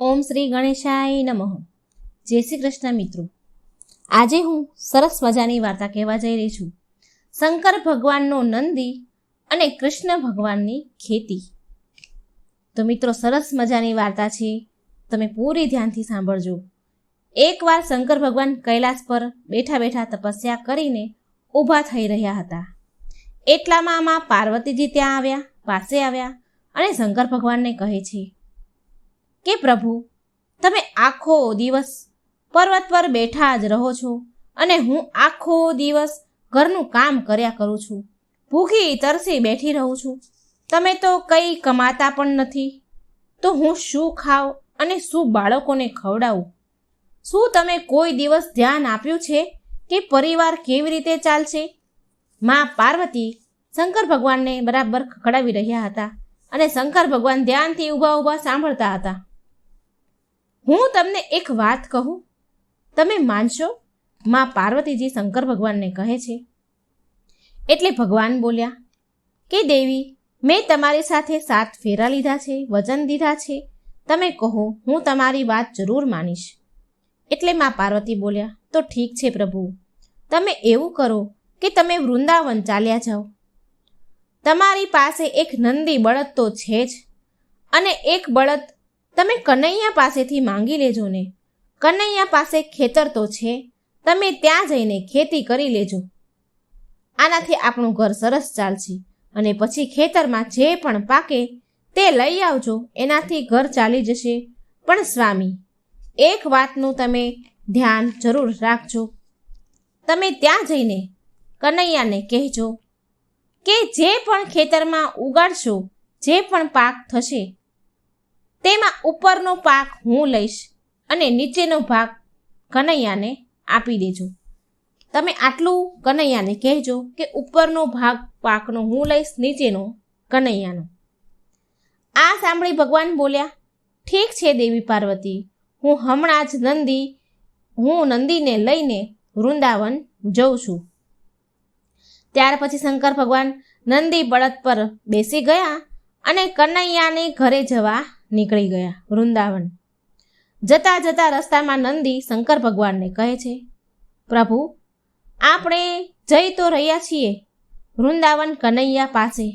ઓમ શ્રી ગણેશાય નમઃ. જય શ્રી કૃષ્ણ મિત્રો. આજે હું સરસ મજાની વાર્તા કહેવા જઈ રહી છું. શંકર ભગવાનનો નંદી અને કૃષ્ણ ભગવાનની ખેતી. તો મિત્રો, સરસ મજાની વાર્તા છે, તમે પૂરી ધ્યાનથી સાંભળજો. એકવાર શંકર ભગવાન કૈલાસ પર બેઠા બેઠા તપસ્યા કરીને ઊભા થઈ રહ્યા હતા. એટલામાં માં પાર્વતીજી ત્યાં પાસે આવ્યા અને શંકર ભગવાનને કહે છે કે પ્રભુ, તમે આખો દિવસ પર્વત પર બેઠા જ રહો છો અને હું આખો દિવસ ઘરનું કામ કર્યા કરું છું, ભૂખી તરસી બેઠી રહું છું. તમે તો કંઈ કમાતા પણ નથી, તો હું શું ખાઉં અને શું બાળકોને ખવડાવું? શું તમે કોઈ દિવસ ધ્યાન આપ્યું છે કે પરિવાર કેવી રીતે ચાલશે? માં પાર્વતી શંકર ભગવાનને બરાબર ખખડાવી રહ્યા હતા અને શંકર ભગવાન ધ્યાનથી ઊભા ઊભા સાંભળતા હતા. હું તમને એક વાત કહું, તમે માનશો? માં પાર્વતીજી શંકર ભગવાનને કહે છે. એટલે ભગવાન બોલ્યા કે દેવી, મેં તમારી સાથે 7 ફેરા લીધા છે, વચન દીધા છે, તમે કહો, હું તમારી વાત જરૂર માનીશ. એટલે માં પાર્વતી બોલ્યા, તો ઠીક છે પ્રભુ, તમે એવું કરો કે તમે વૃંદાવન ચાલ્યા જાઓ. તમારી પાસે એક નંદી બળદ તો છે જ, અને એક બળદ તમે કનૈયા પાસેથી માંગી લેજો ને. કનૈયા પાસે ખેતર તો છે, તમે ત્યાં જઈને ખેતી કરી લેજો. આનાથી આપણું ઘર સરસ ચાલશે, અને પછી ખેતરમાં જે પણ પાકે તે લઈ આવજો, એનાથી ઘર ચાલી જશે. પણ સ્વામી, એક વાતનું તમે ધ્યાન જરૂર રાખજો. તમે ત્યાં જઈને કનૈયાને કહેજો કે જે પણ ખેતરમાં ઉગાડશો, જે પણ પાક થશે, તેમાં ઉપરનો પાક હું લઈશ અને નીચેનો ભાગ કનૈયાને આપી દેજો. તમે આટલું કનૈયાને કહેજો કે ઉપરનો ભાગ પાકનો હું લઈશ, નીચેનો કનૈયાનો. આ સાંભળી ભગવાન બોલ્યા, ઠીક છે દેવી પાર્વતી, હું હમણાં જ નંદીને લઈને વૃંદાવન જઉં છું. ત્યાર પછી શંકર ભગવાન નંદી બળદ પર બેસી ગયા અને કનૈયાને ઘરે જવા નીકળી ગયા વૃંદાવન. જતા જતા રસ્તામાં નંદી શંકર ભગવાનને કહે છે, પ્રભુ, આપણે જઈ તો રહ્યા છીએ વૃંદાવન કનૈયા પાસે,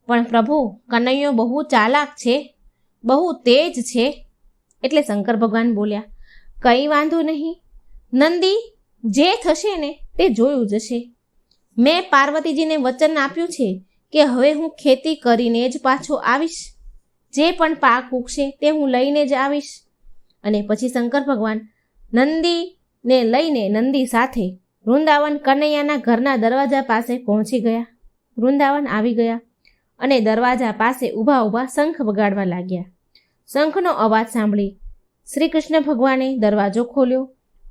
પણ પ્રભુ, કનૈયો બહુ ચાલાક છે, બહુ તેજ છે. એટલે શંકર ભગવાન બોલ્યા, કંઈ વાંધો નહીં નંદી, જે થશે ને તે જોયું જશે. મેં પાર્વતીજીને વચન આપ્યું છે કે હવે હું ખેતી કરીને જ પાછો આવીશ, જે પણ પાક ઉગશે તે હું લઈને જ આવીશ. અને પછી શંકર ભગવાન નંદીને લઈને નંદી સાથે વૃંદાવન કનૈયાના ઘરના દરવાજા પાસે પહોંચી ગયા. વૃંદાવન આવી ગયા અને દરવાજા પાસે ઊભા ઊભા શંખ વગાડવા લાગ્યા. શંખનો અવાજ સાંભળી શ્રી કૃષ્ણ ભગવાને દરવાજો ખોલ્યો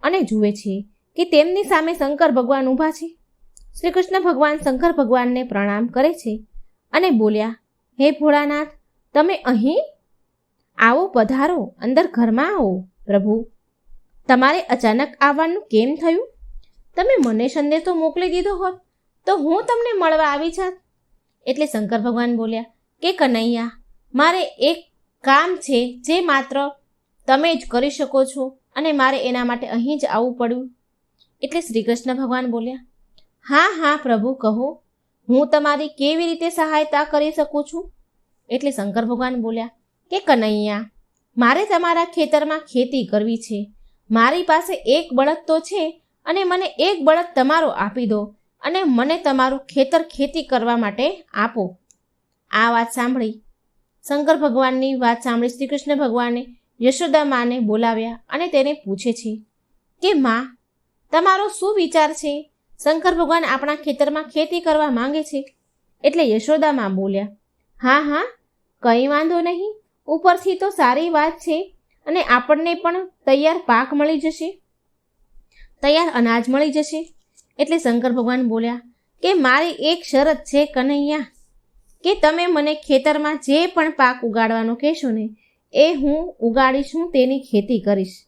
અને જુએ છે કે તેમની સામે શંકર ભગવાન ઊભા છે. શ્રી કૃષ્ણ ભગવાન શંકર ભગવાનને પ્રણામ કરે છે અને બોલ્યા, હે ભોળાનાથ, તમે અહીં? આવો, પધારો, અંદર ઘરમાં આવો. પ્રભુ, તમારે અચાનક આવવાનું કેમ થયું? તમે મને સંદેશો મોકલી દીધો હોત તો હું તમને મળવા આવી જાત. એટલે શંકર ભગવાન બોલ્યા કે કનૈયા, મારે એક કામ છે જે માત્ર તમે જ કરી શકો છો અને મારે એના માટે અહીં જ આવવું પડ્યું. એટલે શ્રી કૃષ્ણ ભગવાન બોલ્યા, હા હા પ્રભુ, કહો, હું તમારી કેવી રીતે સહાયતા કરી શકું છું? એટલે શંકર ભગવાન બોલ્યા કે કનૈયા, મારે તમારા ખેતરમાં ખેતી કરવી છે. મારી પાસે એક બળદ તો છે, અને મને એક બળદ તમારો આપી દો અને મને તમારું ખેતર ખેતી કરવા માટે આપો. આ વાત સાંભળી શંકર ભગવાનની વાત સાંભળી શ્રી કૃષ્ણ ભગવાને યશોદા માને બોલાવ્યા અને તેને પૂછે છે કે માં, તમારો શું વિચાર છે? શંકર ભગવાન આપણા ખેતરમાં ખેતી કરવા માંગે છે. એટલે યશોદા માં બોલ્યા, હા હા, કંઈ વાંધો નહીં, ઉપરથી તો સારી વાત છે અને આપણને પણ તૈયાર પાક મળી જશે, તૈયાર અનાજ મળી જશે. એટલે શંકર ભગવાન બોલ્યા કે મારી એક શરત છે કનૈયા, કે તમે મને ખેતરમાં જે પણ પાક ઉગાડવાનો કહેશો ને એ હું ઉગાડીશ, હું તેની ખેતી કરીશ.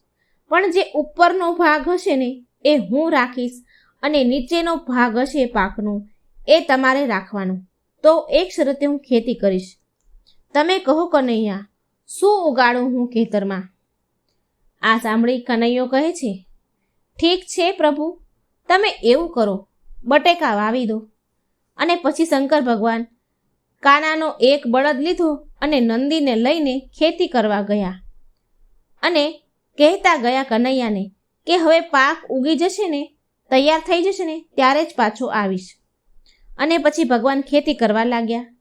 પણ જે ઉપરનો ભાગ હશે ને એ હું રાખીશ અને નીચેનો ભાગ હશે પાકનો એ તમારે રાખવાનો. તો એક શરતે હું ખેતી કરીશ. તમે કહો કનૈયા, શું ઉગાડું હું ખેતરમાં? આ સાંભળી કનૈયો કહે છે, ઠીક છે પ્રભુ, તમે એવું કરો, બટેકા વાવી દો. અને પછી શંકર ભગવાન કાનાનો એક બળદ લીધો અને નંદીને લઈને ખેતી કરવા ગયા અને કહેતા ગયા કનૈયાને કે હવે પાક ઉગી જશે ને, તૈયાર થઈ જશે ને, ત્યારે જ પાછો આવીશ. અને પછી ભગવાન ખેતી કરવા લાગ્યા.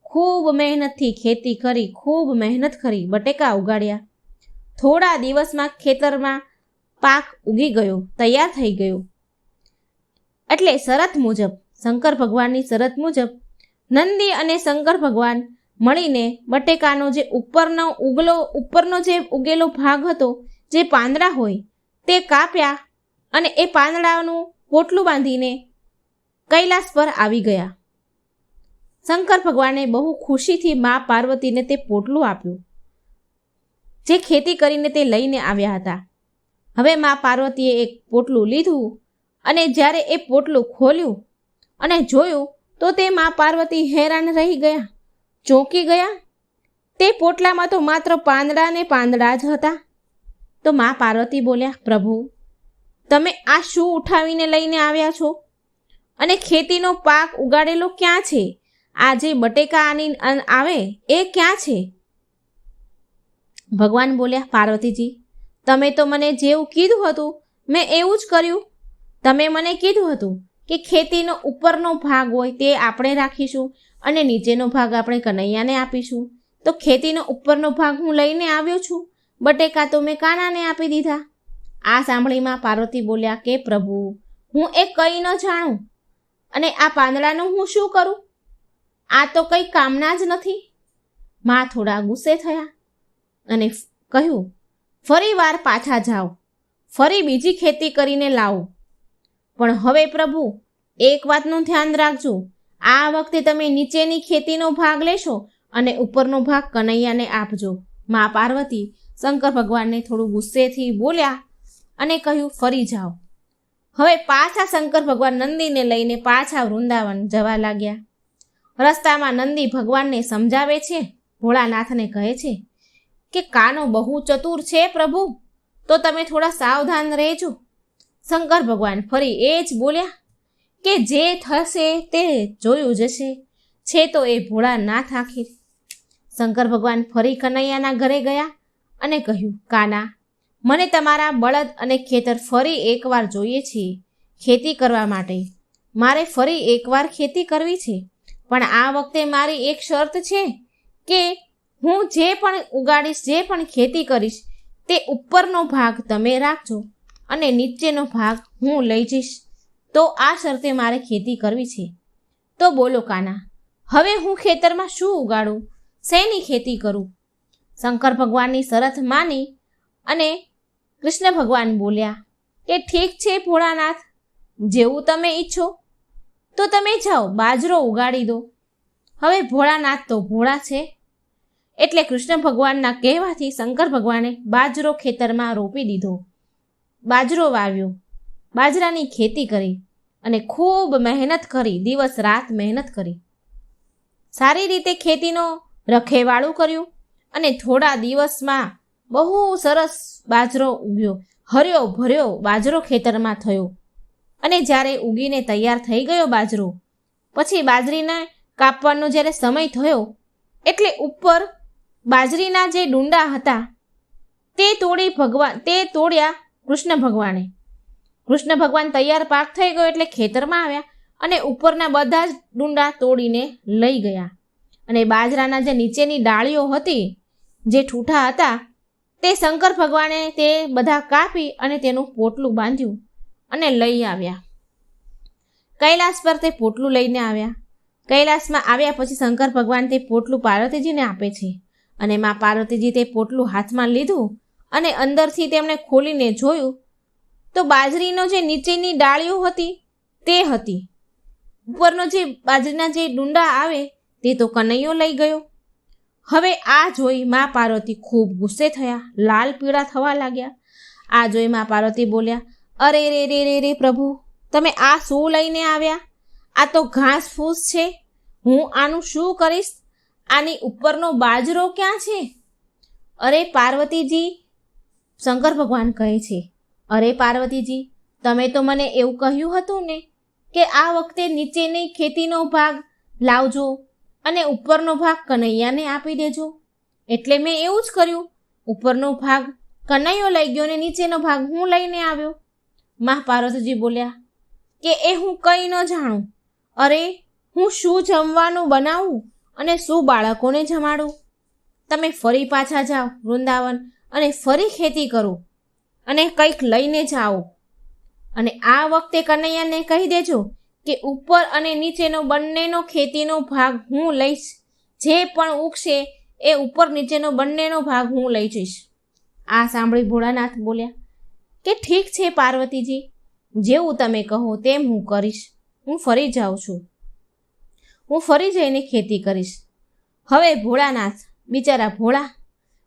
ખૂબ મહેનતથી ખેતી કરી, ખૂબ મહેનત કરી, બટેકા ઉગાડ્યા. થોડા દિવસમાં ખેતરમાં પાક ઉગી ગયો, તૈયાર થઈ ગયો. એટલે શરત મુજબ, શંકર ભગવાનની શરત મુજબ નંદી અને શંકર ભગવાન મળીને બટેકાનો જે ઉપરનો જે ઉગેલો ભાગ હતો, જે પાંદડા હોય તે કાપ્યા અને એ પાંદડાનું પોટલું બાંધીને કૈલાસ પર આવી ગયા. શંકર ભગવાને બહુ ખુશીથી મા પાર્વતીને તે પોટલું આપ્યું જે ખેતી કરીને તે લઈને આવ્યા હતા. હવે મા પાર્વતીએ એક પોટલું લીધું અને જ્યારે એ પોટલું ખોલ્યું અને જોયું તો તે મા પાર્વતી હેરાન રહી ગયા, ચોંકી ગયા. તે પોટલામાં તો માત્ર પાંદડા ને પાંદડા જ હતા. તો મા પાર્વતી બોલ્યા, પ્રભુ, તમે આ શું ઉઠાવીને લઈને આવ્યા છો? અને ખેતીનો પાક ઉગાડેલો ક્યાં છે? આ જે બટેકા આની આવે એ ક્યાં છે? ભગવાન બોલ્યા, પાર્વતીજી, તમે તો મને જેવું કીધું હતું મેં એવું જ કર્યું. તમે મને કીધું હતું કે ખેતીનો ઉપરનો ભાગ હોય તે આપણે રાખીશું અને નીચેનો ભાગ આપણે કનૈયાને આપીશું. તો ખેતીનો ઉપરનો ભાગ હું લઈને આવ્યો છું, બટેકા તો મેં કાનાને આપી દીધા. આ સાંભળીમાં પાર્વતી બોલ્યા કે પ્રભુ, હું એ કંઈ ન જાણું અને આ પાંદડાનું હું શું કરું? આ તો કંઈ કામના જ નથી. માં થોડા ગુસ્સે થયા અને કહ્યું, ફરી વાર પાછા જાઓ, ફરી બીજી ખેતી કરીને લાવો. પણ હવે પ્રભુ, એક વાતનું ધ્યાન રાખજો, આ વખતે તમે નીચેની ખેતીનો ભાગ લેશો અને ઉપરનો ભાગ કનૈયાને આપજો. મા પાર્વતી શંકર ભગવાનને થોડું ગુસ્સેથી બોલ્યા અને કહ્યું, ફરી જાઓ. હવે પાછા શંકર ભગવાન નંદીને લઈને પાછા વૃંદાવન જવા લાગ્યા. રસ્તામાં નંદી ભગવાનને સમજાવે છે, ભોળાનાથને કહે છે કે કાનો બહુ ચતુર છે પ્રભુ, તો તમે થોડા સાવધાન રહેજો. શંકર ભગવાન ફરી એ જ બોલ્યા કે જે થશે તે જોયું જશે, છે તો એ ભોળાનાથ આખીર. શંકર ભગવાન ફરી કનૈયાના ઘરે ગયા અને કહ્યું, કાના, મને તમારા બળદ અને ખેતર ફરી એકવાર જોઈએ છે ખેતી કરવા માટે. મારે ફરી એકવાર ખેતી કરવી છે, પણ આ વખતે મારી એક શરત છે કે હું જે પણ ઉગાડીશ, જે પણ ખેતી કરીશ, તે ઉપરનો ભાગ તમે રાખજો અને નીચેનો ભાગ હું લઈ જઈશ. તો આ શરતે મારે ખેતી કરવી છે. તો બોલો કાના, હવે હું ખેતરમાં શું ઉગાડું, શેની ખેતી કરું? શંકર ભગવાનની શરત માની અને કૃષ્ણ ભગવાન બોલ્યા કે ઠીક છે ભોળાનાથ, જેવું તમે ઈચ્છો તો તમે જાઓ, બાજરો ઉગાડી દો. હવે ભોળાનાથ તો ભોળા છે એટલે કૃષ્ણ ભગવાનના કહેવાથી શંકર ભગવાને બાજરો ખેતરમાં રોપી દીધો. બાજરો વાવ્યો, બાજરાની ખેતી કરી અને ખૂબ મહેનત કરી, દિવસ રાત મહેનત કરી. સારી રીતે ખેતીનો રખેવાળું કર્યું અને થોડા દિવસમાં બહુ સરસ બાજરો ઉગ્યો. હર્યો ભર્યો બાજરો ખેતરમાં થયો અને જ્યારે ઉગીને તૈયાર થઈ ગયો બાજરો, પછી બાજરીને કાપવાનો જ્યારે સમય થયો એટલે ઉપર બાજરીના જે ડુંડા હતા તે તોડ્યા કૃષ્ણ ભગવાને. કૃષ્ણ ભગવાન તૈયાર પાક થઈ ગયો એટલે ખેતરમાં આવ્યા અને ઉપરના બધા જ ડુંડા તોડીને લઈ ગયા. અને બાજરાના જે નીચેની ડાળીઓ હતી, જે ઠૂઠા હતા, તે શંકર ભગવાને તે બધા કાપી અને તેનું પોટલું બાંધ્યું અને લઈ આવ્યા. કૈલાસ પર તે પોટલું લઈને આવ્યા. કૈલાસમાં આવ્યા પછી શંકર ભગવાન તે પોટલું પાર્વતીજીને આપે છે અને મા પાર્વતીજી તે પોટલું હાથમાં લીધું અને અંદરથી તેમણે ખોલીને જોયું તો બાજરીનો જે નીચેની ડાળીઓ હતી તે હતી. ઉપરનો જે બાજરીના જે ડુંડા આવે તે તો કનૈયો લઈ ગયો. હવે આ જોઈ મા પાર્વતી ખૂબ ગુસ્સે થયા, લાલ પીળા થવા લાગ્યા. આ જોઈ મા પાર્વતી બોલ્યા, અરે રે રે રે રે પ્રભુ, તમે આ શું લઈને આવ્યા? આ તો ઘાસ ફૂસ છે, હું આનું શું કરીશ? આની ઉપરનો બાજરો ક્યાં છે? અરે પાર્વતીજી, શંકર ભગવાન કહે છે, અરે પાર્વતીજી, તમે તો મને એવું કહ્યું હતું ને કે આ વખતે નીચેની ખેતીનો ભાગ લાવજો અને ઉપરનો ભાગ કનૈયાને આપી દેજો. એટલે મેં એવું જ કર્યું. ઉપરનો ભાગ કનૈયો લઈ ગયો ને નીચેનો ભાગ હું લઈને આવ્યો. મા પાર્વતીજી બોલ્યા કે એ હું કંઈ ન જાણું. અરે, હું શું જમવાનું બનાવું અને શું બાળકોને જમાડું? તમે ફરી પાછા જાઓ વૃંદાવન અને ફરી ખેતી કરો અને કંઈક લઈને જાઓ. અને આ વખતે કનૈયાને કહી દેજો કે ઉપર અને નીચેનો બંનેનો ખેતીનો ભાગ હું લઈશ. જે પણ ઉગશે એ ઉપર નીચેનો બંનેનો ભાગ હું લઈ જઈશ. આ સાંભળી ભોળાનાથ બોલ્યા કે ઠીક છે પાર્વતીજી, જેવું તમે કહો તેમ હું કરીશ. હું ફરી જાઉં છું. હું ફરી જઈને ખેતી કરીશ. હવે ભોળાનાથ, બિચારા ભોળા,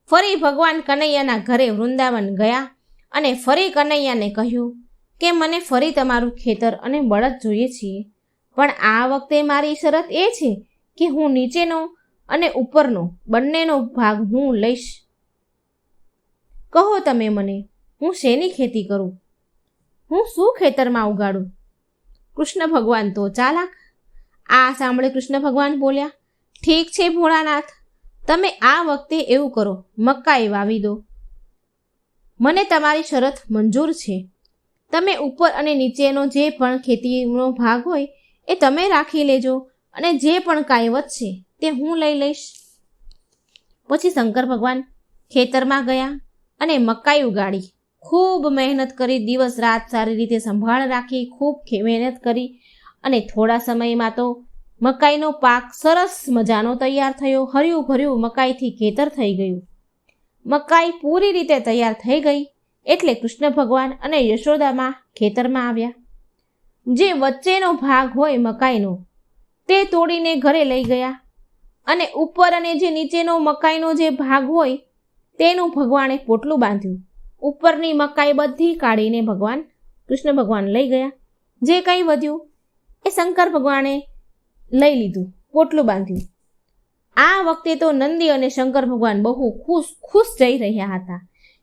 ફરી ભગવાન કનૈયાના ઘરે વૃંદાવન ગયા અને ફરી કનૈયાને કહ્યું કે મને ફરી તમારું ખેતર અને બળદ જોઈએ છીએ, પણ આ વખતે મારી શરત એ છે કે હું નીચેનો અને ઉપરનો બંનેનો ભાગ હું લઈશ. કહો તમે મને, હું શેની ખેતી કરું? હું શું ખેતરમાં ઉગાડું? કૃષ્ણ ભગવાન તો ચાલાક. આ સાંભળે કૃષ્ણ ભગવાન બોલ્યા, ઠીક છે ભોળાનાથ, તમે આ વખતે એવું કરો, મકાઈ વાવી દો. મને તમારી શરત મંજૂર છે. તમે ઉપર અને નીચેનો જે પણ ખેતીનો ભાગ હોય એ તમે રાખી લેજો અને જે પણ કાંઈ વધશે તે હું લઈ લઈશ. પછી શંકર ભગવાન ખેતરમાં ગયા અને મકાઈ ઉગાડી. ખૂબ મહેનત કરી, દિવસ રાત સારી રીતે સંભાળ રાખી, ખૂબ મહેનત કરી અને થોડા સમયમાં તો મકાઈનો પાક સરસ મજાનો તૈયાર થયો. હર્યું ભર્યું મકાઈથી ખેતર થઈ ગયું. મકાઈ પૂરી રીતે તૈયાર થઈ ગઈ એટલે કૃષ્ણ ભગવાન અને યશોદામાં ખેતરમાં આવ્યા. જે વચ્ચેનો ભાગ હોય મકાઈનો તે તોડીને ઘરે લઈ ગયા અને ઉપર અને જે નીચેનો મકાઈનો જે ભાગ હોય તેનું ભગવાને પોટલું બાંધ્યું. ઉપરની મકાઈ બધી કાઢીને કૃષ્ણ ભગવાન લઈ ગયા. જે કંઈ વધ્યું એ શંકર ભગવાને લઈ લીધું, પોટલું બાંધ્યું. આ વખતે તો નંદી અને શંકર ભગવાન બહુ ખુશ જઈ રહ્યા હતા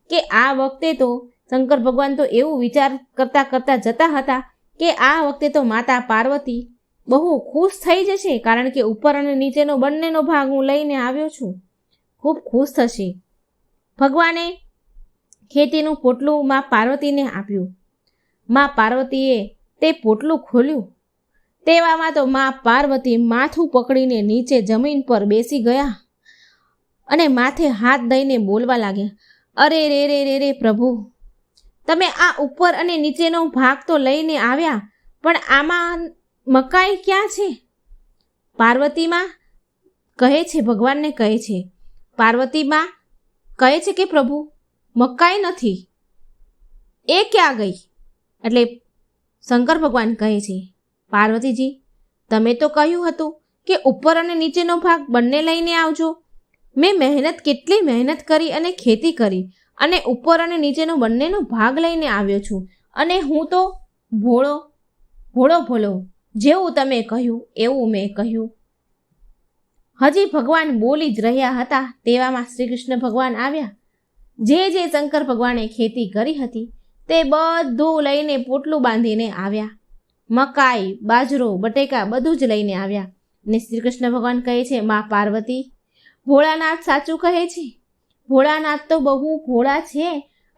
કે આ વખતે તો શંકર ભગવાન તો એવું વિચાર કરતા જતા હતા કે આ વખતે તો માતા પાર્વતી બહુ ખુશ થઈ જશે, કારણ કે ઉપર અને નીચેનો બંનેનો ભાગ હું લઈને આવ્યો છું. ખૂબ ખુશ થશે. ભગવાને ખેતીનું પોટલું મા પાર્વતીને આપ્યું. મા પાર્વતીએ તે પોટલું ખોલ્યું. તેવામાં તો મા પાર્વતી માથું પકડીને નીચે જમીન પર બેસી ગયા અને માથે હાથ દઈને બોલવા લાગ્યા, અરે રે રે રે રે પ્રભુ, તમે આ ઉપર અને નીચેનો ભાગ તો લઈને આવ્યા, પણ આમાં મકાઈ ક્યાં છે? પાર્વતીમાં કહે છે, ભગવાનને કહે છે. પાર્વતીમાં કહે છે કે પ્રભુ મકાઈ નથી, એ ક્યાં ગઈ? એટલે શંકર ભગવાન કહે છે, પાર્વતીજી, તમે તો કહ્યું હતું કે ઉપર અને નીચેનો ભાગ બંને લઈને આવજો. મેં કેટલી મહેનત કરી અને ખેતી કરી અને ઉપર અને નીચેનો બંનેનો ભાગ લઈને આવ્યો છું. અને હું તો ભોળો જેવું તમે કહ્યું એવું મેં કહ્યું. હજી ભગવાન બોલી જ રહ્યા હતા તેવામાં શ્રી કૃષ્ણ ભગવાન આવ્યા. જે શંકર ભગવાને ખેતી કરી હતી તે બધું લઈને પોટલું બાંધીને આવ્યા. મકાઈ, બાજરો, બટેકા બધું જ લઈને આવ્યા. ને શ્રી કૃષ્ણ ભગવાન કહે છે, મા પાર્વતી, ભોળાનાથ સાચું કહે છે. ભોળાનાથ તો બહુ ભોળા છે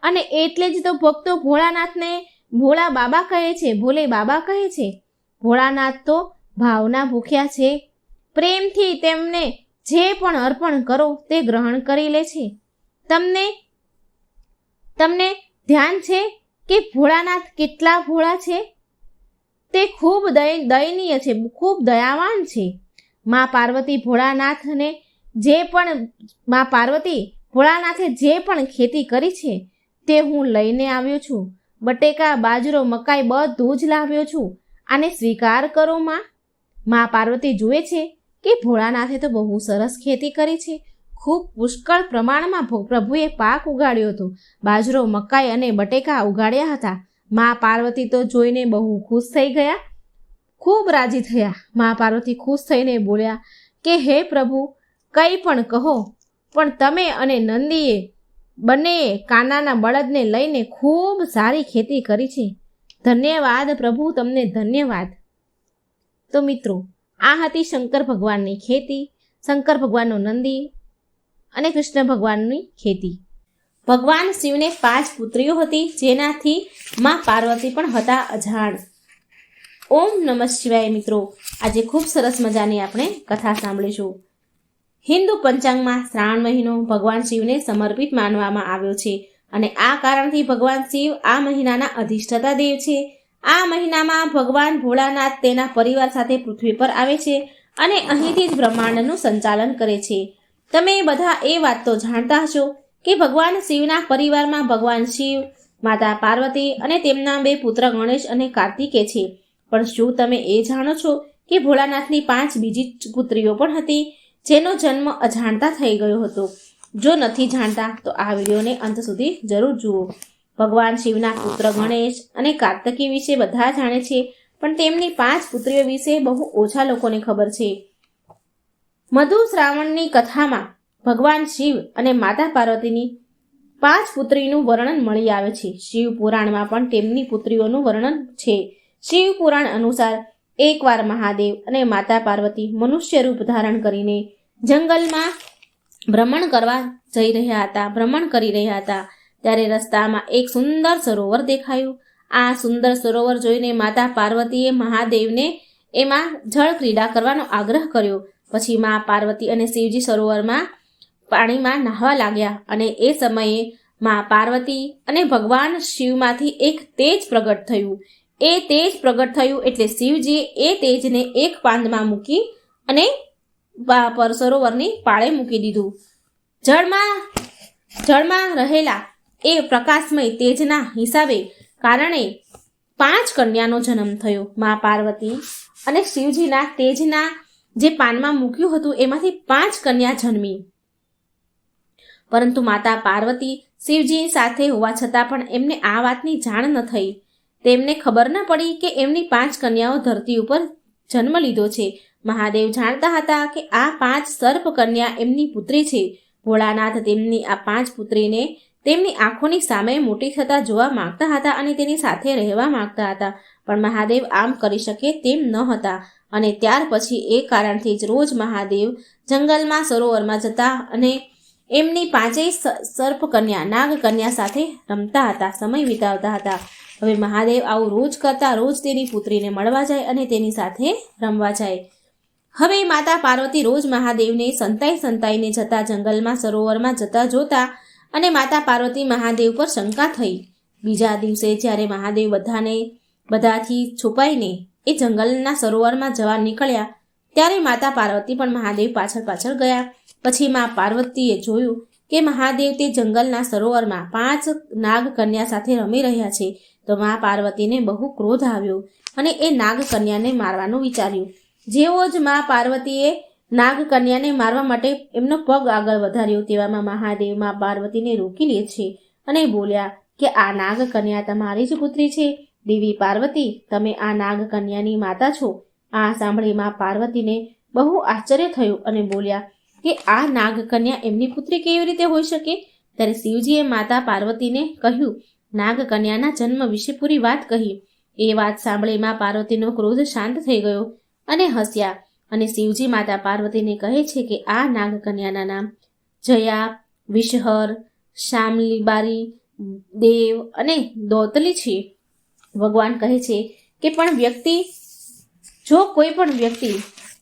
અને એટલે જ તો ભક્તો ભોળાનાથને ભોળા બાબા કહે છે, ભોલે બાબા કહે છે. ભોળાનાથ તો ભાવના ભૂખ્યા છે. પ્રેમથી તેમને જે પણ અર્પણ કરો તે ગ્રહણ કરી લે છે. તમને ધ્યાન છે કે ભોળાનાથ કેટલા ભોળા છે? તે ખૂબ દયનીય છે, ખૂબ દયાવાન છે. મા પાર્વતી ભોળાનાથે જે પણ ખેતી કરી છે તે હું લઈને આવ્યો છું. બટેકા, બાજરો, મકાઈ બધું જ લાવ્યો છું. આને સ્વીકાર કરો માં. મા પાર્વતી જુએ છે કે ભોળાનાથે તો બહુ સરસ ખેતી કરી છે. ખૂબ પુષ્કળ પ્રમાણમાં પ્રભુએ પાક ઉગાડ્યો હતો. બાજરો, મકાઈ અને બટેકા ઉગાડ્યા હતા. મા પાર્વતી તો જોઈને બહુ ખુશ થઈ ગયા, ખૂબ રાજી થયા. મા પાર્વતી ખુશ થઈને બોલ્યા કે હે પ્રભુ, કંઈ પણ કહો, પણ તમે અને નંદીએ બંનેએ કાનાના બળદને લઈને ખૂબ સારી ખેતી કરી છે. ધન્યવાદ પ્રભુ, તમને ધન્યવાદ. તો મિત્રો, આ હતી શંકર ભગવાનની ખેતી, શંકર ભગવાનનો નંદી અને કૃષ્ણ ભગવાનની ખેતી. ભગવાન શિવને 5 પુત્રીઓ હતી, જેનાથી માં પાર્વતી પણ હતા અજાણ. ઓમ નમઃ શિવાય. મિત્રો, આજે ખૂબ સરસ મજાની આપણે કથા સાંભળીશું. હિન્દુ પંચાંગમાં શ્રાવણ મહિનો ભગવાન શિવને સમર્પિત માનવામાં આવ્યો છે અને આ કારણથી ભગવાન શિવ આ મહિનાના અધિષ્ઠાતા દેવ છે. આ મહિનામાં ભગવાન ભોળાનાથ તેના પરિવાર સાથે પૃથ્વી પર આવે છે અને અહીંથી જ બ્રહ્માંડનું સંચાલન કરે છે. તમે બધા એ વાત તો જાણતા હશો કે ભગવાન શિવના પરિવારમાં ભગવાન શિવ, માતા પાર્વતી અને તેમના 2 પુત્ર ગણેશ અને કાર્તિકે છે. પણ શું તમે એ જાણો છો કે ભોળાનાથની 5 બીજી પુત્રીઓ પણ હતી, જેનો જન્મ અજાણતા થઈ ગયો હતો? જો નથી જાણતા તો આ વિડીયોને અંત સુધી જરૂર જુઓ. ભગવાન શિવના પુત્ર ગણેશ અને કાર્તિકી વિશે બધા જાણે છે, પણ તેમની 5 પુત્રીઓ વિશે બહુ ઓછા લોકોને ખબર છે. મધુ શ્રાવણની કથામાં ભગવાન શિવ અને માતા પાર્વતીની 5 પુત્રીનું વર્ણન મળી આવે છે. શિવ પુરાણમાં પણ તેમની પુત્રીઓનું વર્ણન છે. શિવ પુરાણ અનુસાર એકવાર મહાદેવ અને માતા પાર્વતી મનુષ્ય રૂપ ધારણ કરીને જંગલમાં ભ્રમણ કરી રહ્યા હતા. ત્યારે રસ્તામાં એક સુંદર સરોવર દેખાયું. આ સુંદર સરોવર જોઈને માતા પાર્વતીએ મહાદેવને એમાં જળ ક્રીડા કરવાનો આગ્રહ કર્યો. પછી મા પાર્વતી અને શિવજી સરોવરમાં પાણીમાં નહાવા લાગ્યા અને એ સમયે મા પાર્વતી અને ભગવાન શિવમાંથી એક તેજ પ્રગટ થયું. એ તેજ પ્રગટ થયું એટલે શિવજીએ એ તેજને એક પાંદમાં મૂકી અને સરોવરની પાળે મૂકી દીધું. જળમાં રહેલા એ પ્રકાશમય તેજના હિસાબે કારણે 5 કન્યાનો જન્મ થયો. મા પાર્વતી અને શિવજીના તેજના જે પાનમાં મૂક્યું હતું એમાંથી 5 કન્યા જન્મી. પરંતુ માતા પાર્વતી શિવજી સાથે હોવા છતાં પણ એમને આ વાતની જાણ ન થઈ. તેમને ખબર ન પડી કે એમની 5 કન્યાઓ ધરતી ઉપર જન્મ લીધો છે. મહાદેવ જાણતા હતા કે આ 5 સર્પ કન્યા એમની પુત્રી છે. ભોળાનાથ તેમની આ 5 પુત્રીને તેમની આંખોની સામે મોટી થતા જોવા માંગતા હતા અને તેની સાથે રહેવા માંગતા હતા. પણ મહાદેવ આમ કરી શકે તેમ ન હતા અને ત્યાર પછી એ કારણથી જ રોજ મહાદેવ જંગલમાં સરોવરમાં જતા અને એમની 5 સર્પ કન્યા નાગ કન્યા સાથે રમતા હતા, સમય વિતાવતા હતા. હવે મહાદેવ આવું રોજ કરતા રોજ તેની પુત્રીને મળવા જાય અને તેની સાથે રમવા જાય. હવે માતા પાર્વતી રોજ મહાદેવને સંતાઈને જતા જંગલમાં સરોવરમાં જતા જોતા અને માતા પાર્વતી મહાદેવ પર શંકા થઈ. બીજા દિવસે જ્યારે મહાદેવ બધાથી છુપાઈને એ જંગલના સરોવરમાં જવા નીકળ્યા ત્યારે માતા પાર્વતી પણ મહાદેવ પાછળ ગયા. પછી મા પાર્વતીએ જોયું કે મહાદેવ તે જંગલના સરોવરમાં 5 નાગ કન્યા સાથે રમી રહ્યા છે. તો મા પાર્વતીને બહુ ક્રોધ આવ્યો અને એ નાગ કન્યાને મારવાનું વિચાર્યું. જેવો જ મા પાર્વતીએ નાગ કન્યાને મારવા માટે એમનો પગ આગળ વધાર્યો તેવામાં મહાદેવ મા પાર્વતીને રોકી લે છે અને બોલ્યા કે આ નાગ કન્યા તમારી જ પુત્રી છે. દેવી પાર્વતી, તમે આ નાગ કન્યાની માતા છો. આ સાંભળી મા પાર્વતીને બહુ આશ્ચર્ય થયું અને બોલ્યા કે આ નાગ કન્યા એમની પુત્રી કેવી રીતે હોઈ શકે? ત્યારે શિવજીએ માતા પાર્વતીને કહ્યું, નાગ કન્યાના જન્મ વિશે પૂરી વાત કહી. એ વાત સાંભળી મા પાર્વતીનો ક્રોધ શાંત થઈ ગયો અને હસ્યા. અને શિવજી માતા પાર્વતીને કહે છે કે આ નાગ કન્યાના નામ જયા, વિષહર, શામલીબારી, દેવ અને દૌતલી છે. ભગવાન કહે છે કે જો કોઈ પણ વ્યક્તિ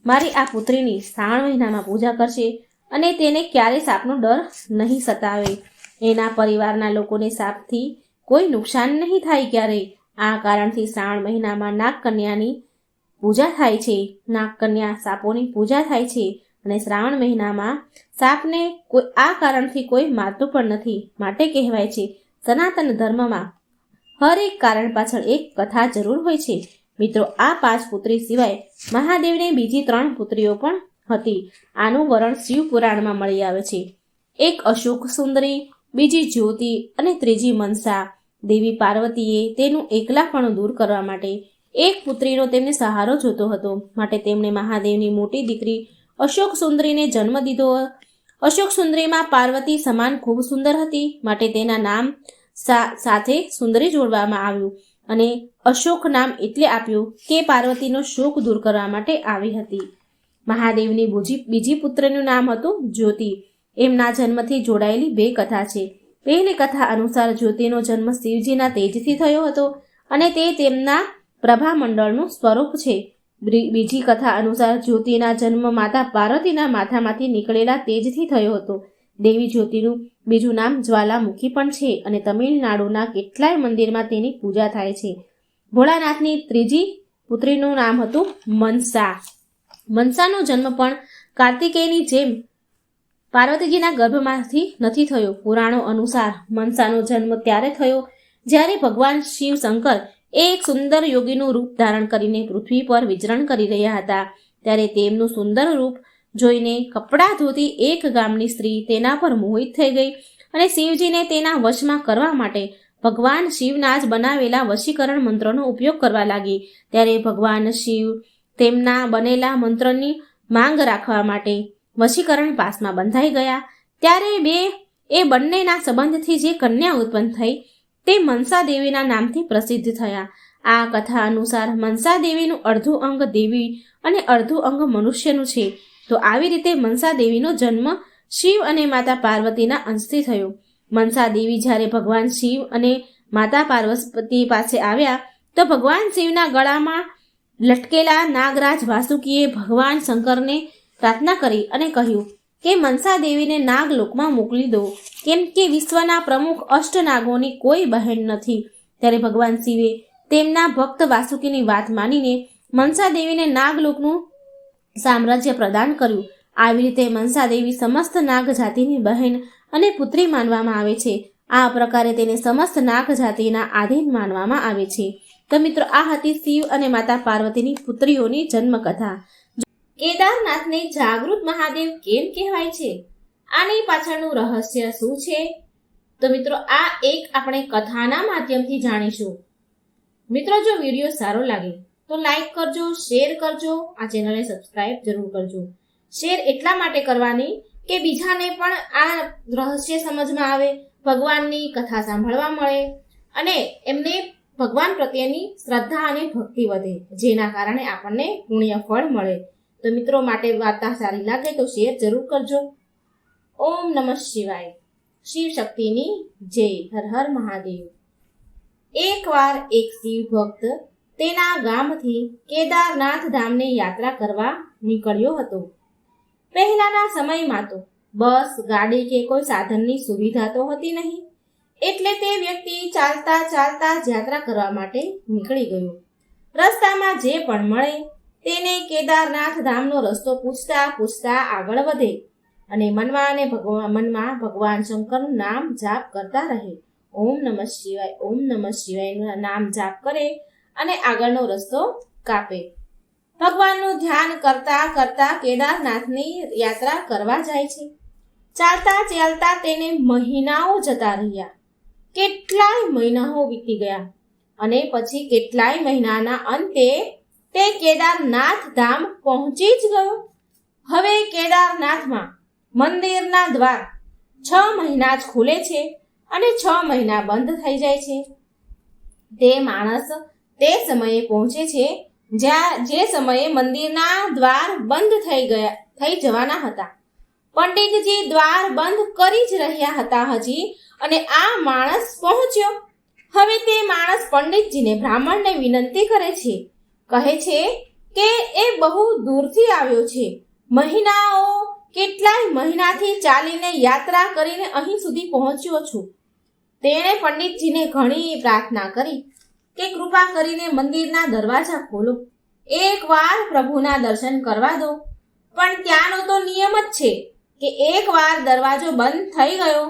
મારી આ પુત્રીની શ્રાવણ મહિનામાં પૂજા કરશે અને તેને ક્યારેય સાપનો ડર નહીં સતાવે, એના પરિવારના લોકોને સાપથી કોઈ નુકસાન નહીં થાય ક્યારેય. આ કારણથી શ્રાવણ મહિનામાં નાગ કન્યાની પૂજા થાય છે. નાગ કન્યા સાપોની પૂજા થાય છે અને શ્રાવણ મહિનામાં સાપને આ કારણથી કોઈ મારતું પણ નથી. માટે કહેવાય છે સનાતન ધર્મમાં હર એક કારણ પાછળ એક કથા જરૂર હોય છે. મિત્રો, આ 5 પુત્રી સિવાય મહાદેવને બીજી 3 પુત્રીઓ પણ હતી. આનું વર્ણન શિવ પુરાણમાં મળી આવે છે. એક અશોક સુંદરી, બીજી જ્યોતિ અને ત્રીજી મનસા. દેવી પાર્વતીએ તેનું એકલાપણું દૂર કરવા માટે એક પુત્રીનો તેમને સહારો જોતો હતો. માટે તેમણે મહાદેવની મોટી દીકરી અશોક સુંદરીને જન્મ દીધો અશોક સુંદરીમાં પાર્વતી સમાન ખૂબ સુંદર હતી, માટે તેના નામ સાથે સુંદરી જોડવામાં આવ્યું અને અશોક નામ એટલે આપ્યું કે પાર્વતીનો શોક દૂર કરવા માટે આવી હતી. મહાદેવની બીજી પુત્રનું નામ હતું જ્યોતિ. એમના જન્મથી જોડાયેલી બે કથા છે. પહેલી કથા અનુસાર જ્યોતિનો જન્મ શિવજીના તેજથી થયો હતો અને તે તેમના પ્રભામંડળનું સ્વરૂપ છે. બીજી કથા અનુસાર જ્યોતિના જન્મ માતા પાર્વતીના માથામાંથી નીકળેલા તેજથી થયો હતો. દેવી જ્યોતિનું બીજું નામ જ્વાલામુખી પણ છે અને તમિલનાડુના કેટલાય મંદિરમાં તેની પૂજા થાય છે. ભોળાનાથની ત્રીજી પુત્રીનું નામ હતું મનસા. મનસાનો જન્મ પણ કાર્તિકેયની જેમ પાર્વતીજીના ગર્ભમાંથી નથી થયો. પુરાણો અનુસાર મનસાનો જન્મ ત્યારે થયો જ્યારે ભગવાન શિવ શંકર એક સુંદર યોગીનું રૂપ ધારણ કરીને પૃથ્વી પર વિચરણ કરી રહ્યા હતા. ત્યારે તેમનું સુંદર રૂપ જોઈને કપડાં ધોતી એક ગામની સ્ત્રી તેના પર મોહિત થઈ ગઈ અને શિવજીને તેના વશમાં કરવા માટે ભગવાન શિવના જ બનાવેલા વશીકરણ મંત્રનો ઉપયોગ કરવા લાગી. ત્યારે ભગવાન શિવ તેમના બનેલા મંત્રની માંગ રાખવા માટે વશીકરણ પાસમાં બંધાઈ ગયા. ત્યારે એ બંનેના સંબંધથી જે કન્યા ઉત્પન્ન થઈ તે મનસા દેવીના નામથી પ્રસિદ્ધ થયા. આ કથા અનુસાર મનસા દેવીનું અડધું અંગ દેવી અને અડધું અંગ મનુષ્યનું છે. તો આવી રીતે મનસા દેવીનો જન્મ શિવ અને માતા પાર્વતીના અંશથી થયો. મનસા દેવી જ્યારે ભગવાન શિવ અને માતા પાર્વતી પાસે આવ્યા તો ભગવાન શિવના ગળામાં લટકેલા નાગરાજ વાસુકીએ ભગવાન શંકરને પ્રાર્થના કરી અને કહ્યું કે મનસા દેવીને નાગલોકમાં મોકલી દો, કેમ કે વિશ્વના પ્રમુખ અષ્ટનાગોની કોઈ બહેન નથી. ત્યારે ભગવાન શિવે તેમના ભક્ત વાસુકીની વાત માનીને મનસા દેવીને નાગલોકનું સામ્રાજ્ય પ્રદાન કર્યું. આવી રીતે મનસા દેવી સમસ્ત નાગ જાતિની બહેન અને પુત્રી માનવામાં આવે છે. આ પ્રકારે તેને સમસ્ત નાગ જાતિના આધીન માનવામાં આવે છે. તો મિત્રો, આ હતી શિવ અને માતા પાર્વતીની પુત્રીઓની જન્મકથા. કેદારનાથને જાગૃત મહાદેવ કેમ કહેવાય છે? આની પાછળનું રહસ્ય શું છે? તો મિત્રો, આ એક આપણે કથાના માધ્યમથી જાણીશું. મિત્રો, જો વિડીયો સારો લાગે તો લાઈક કરજો, શેર કરજો, આ ચેનલને સબસ્ક્રાઇબ જરૂર કરજો. શેર એટલા માટે કરવાની કે બીજાને પણ આ રહસ્ય સમજમાં આવે, ભગવાનની કથા સાંભળવા મળે અને એમને ભગવાન પ્રત્યેની શ્રદ્ધા અને ભક્તિ વધે, જેના કારણે આપણને પુણ્ય ફળ મળે. તો મિત્રો, માટે વાર્તા સારી લાગે તો શેર જરૂર કરજો. ઓમ નમઃ શિવાય. શિવ શક્તિની જય. હર હર મહાદેવ. એકવાર એક શિવ ભક્ત તેના ગામથી કેદારનાથ ધામને યાત્રા કરવા નીકળ્યો હતો. પહેલાના સમયમાં તો બસ, ગાડી કે કોઈ સાધનની સુવિધા તો હતી નહીં, એટલે તે વ્યક્તિ ચાલતા ચાલતા યાત્રા કરવા માટે નીકળી ગયો. રસ્તામાં જે પણ મળે તેને કેદારનાથ ધામનો રસ્તો પૂછતા પૂછતા આગળ વધે અને મનમાં ભગવાન શંકરનું નામ જાપ કરતા રહે. ઓમ નમઃ શિવાય, ઓમ નમઃ શિવાયનું નામ જાપ કરે અને આગળનો રસ્તો કાપે. ભગવાનનું ધ્યાન કરતા કરતા કેદારનાથની યાત્રા કરવા જાય છે. ચાલતા ચાલતા તેને મહિનાઓ જતા રહ્યા. કેટલાય મહિનાઓ વીતી ગયા અને પછી કેટલાય મહિનાના અંતે તે કેદારનાથ ધામ પહોંચી જ ગયો. હવે કેદારનાથમાં મંદિરના દ્વાર 6 મહિના જ ખુલે છે અને 6 મહિના બંધ થઈ જાય છે. તે માણસ તે સમયે પહોંચે છે જે સમયે મંદિરના દ્વાર બંધ થઈ જવાના હતા. પંડિતજી દ્વાર બંધ કરી જ રહ્યા હતા હજી, અને આ માણસ પહોંચ્યો. હવે તે માણસ પંડિતજીને, બ્રાહ્મણને વિનંતી કરે છે. કહે છે કે એ બહુ દૂરથી આવ્યો છે, કેટલાય મહિનાથી ચાલીને યાત્રા કરીને અહીં સુધી પહોંચ્યો છું. તેણે પંડિતજીને ઘણી પ્રાર્થના કરી કે કૃપા કરીને મંદિરના દરવાજા ખોલો, એકવાર પ્રભુના દર્શન કરવા દો. પણ ત્યાંનો તો નિયમ જ છે કે એકવાર દરવાજો બંધ થઈ ગયો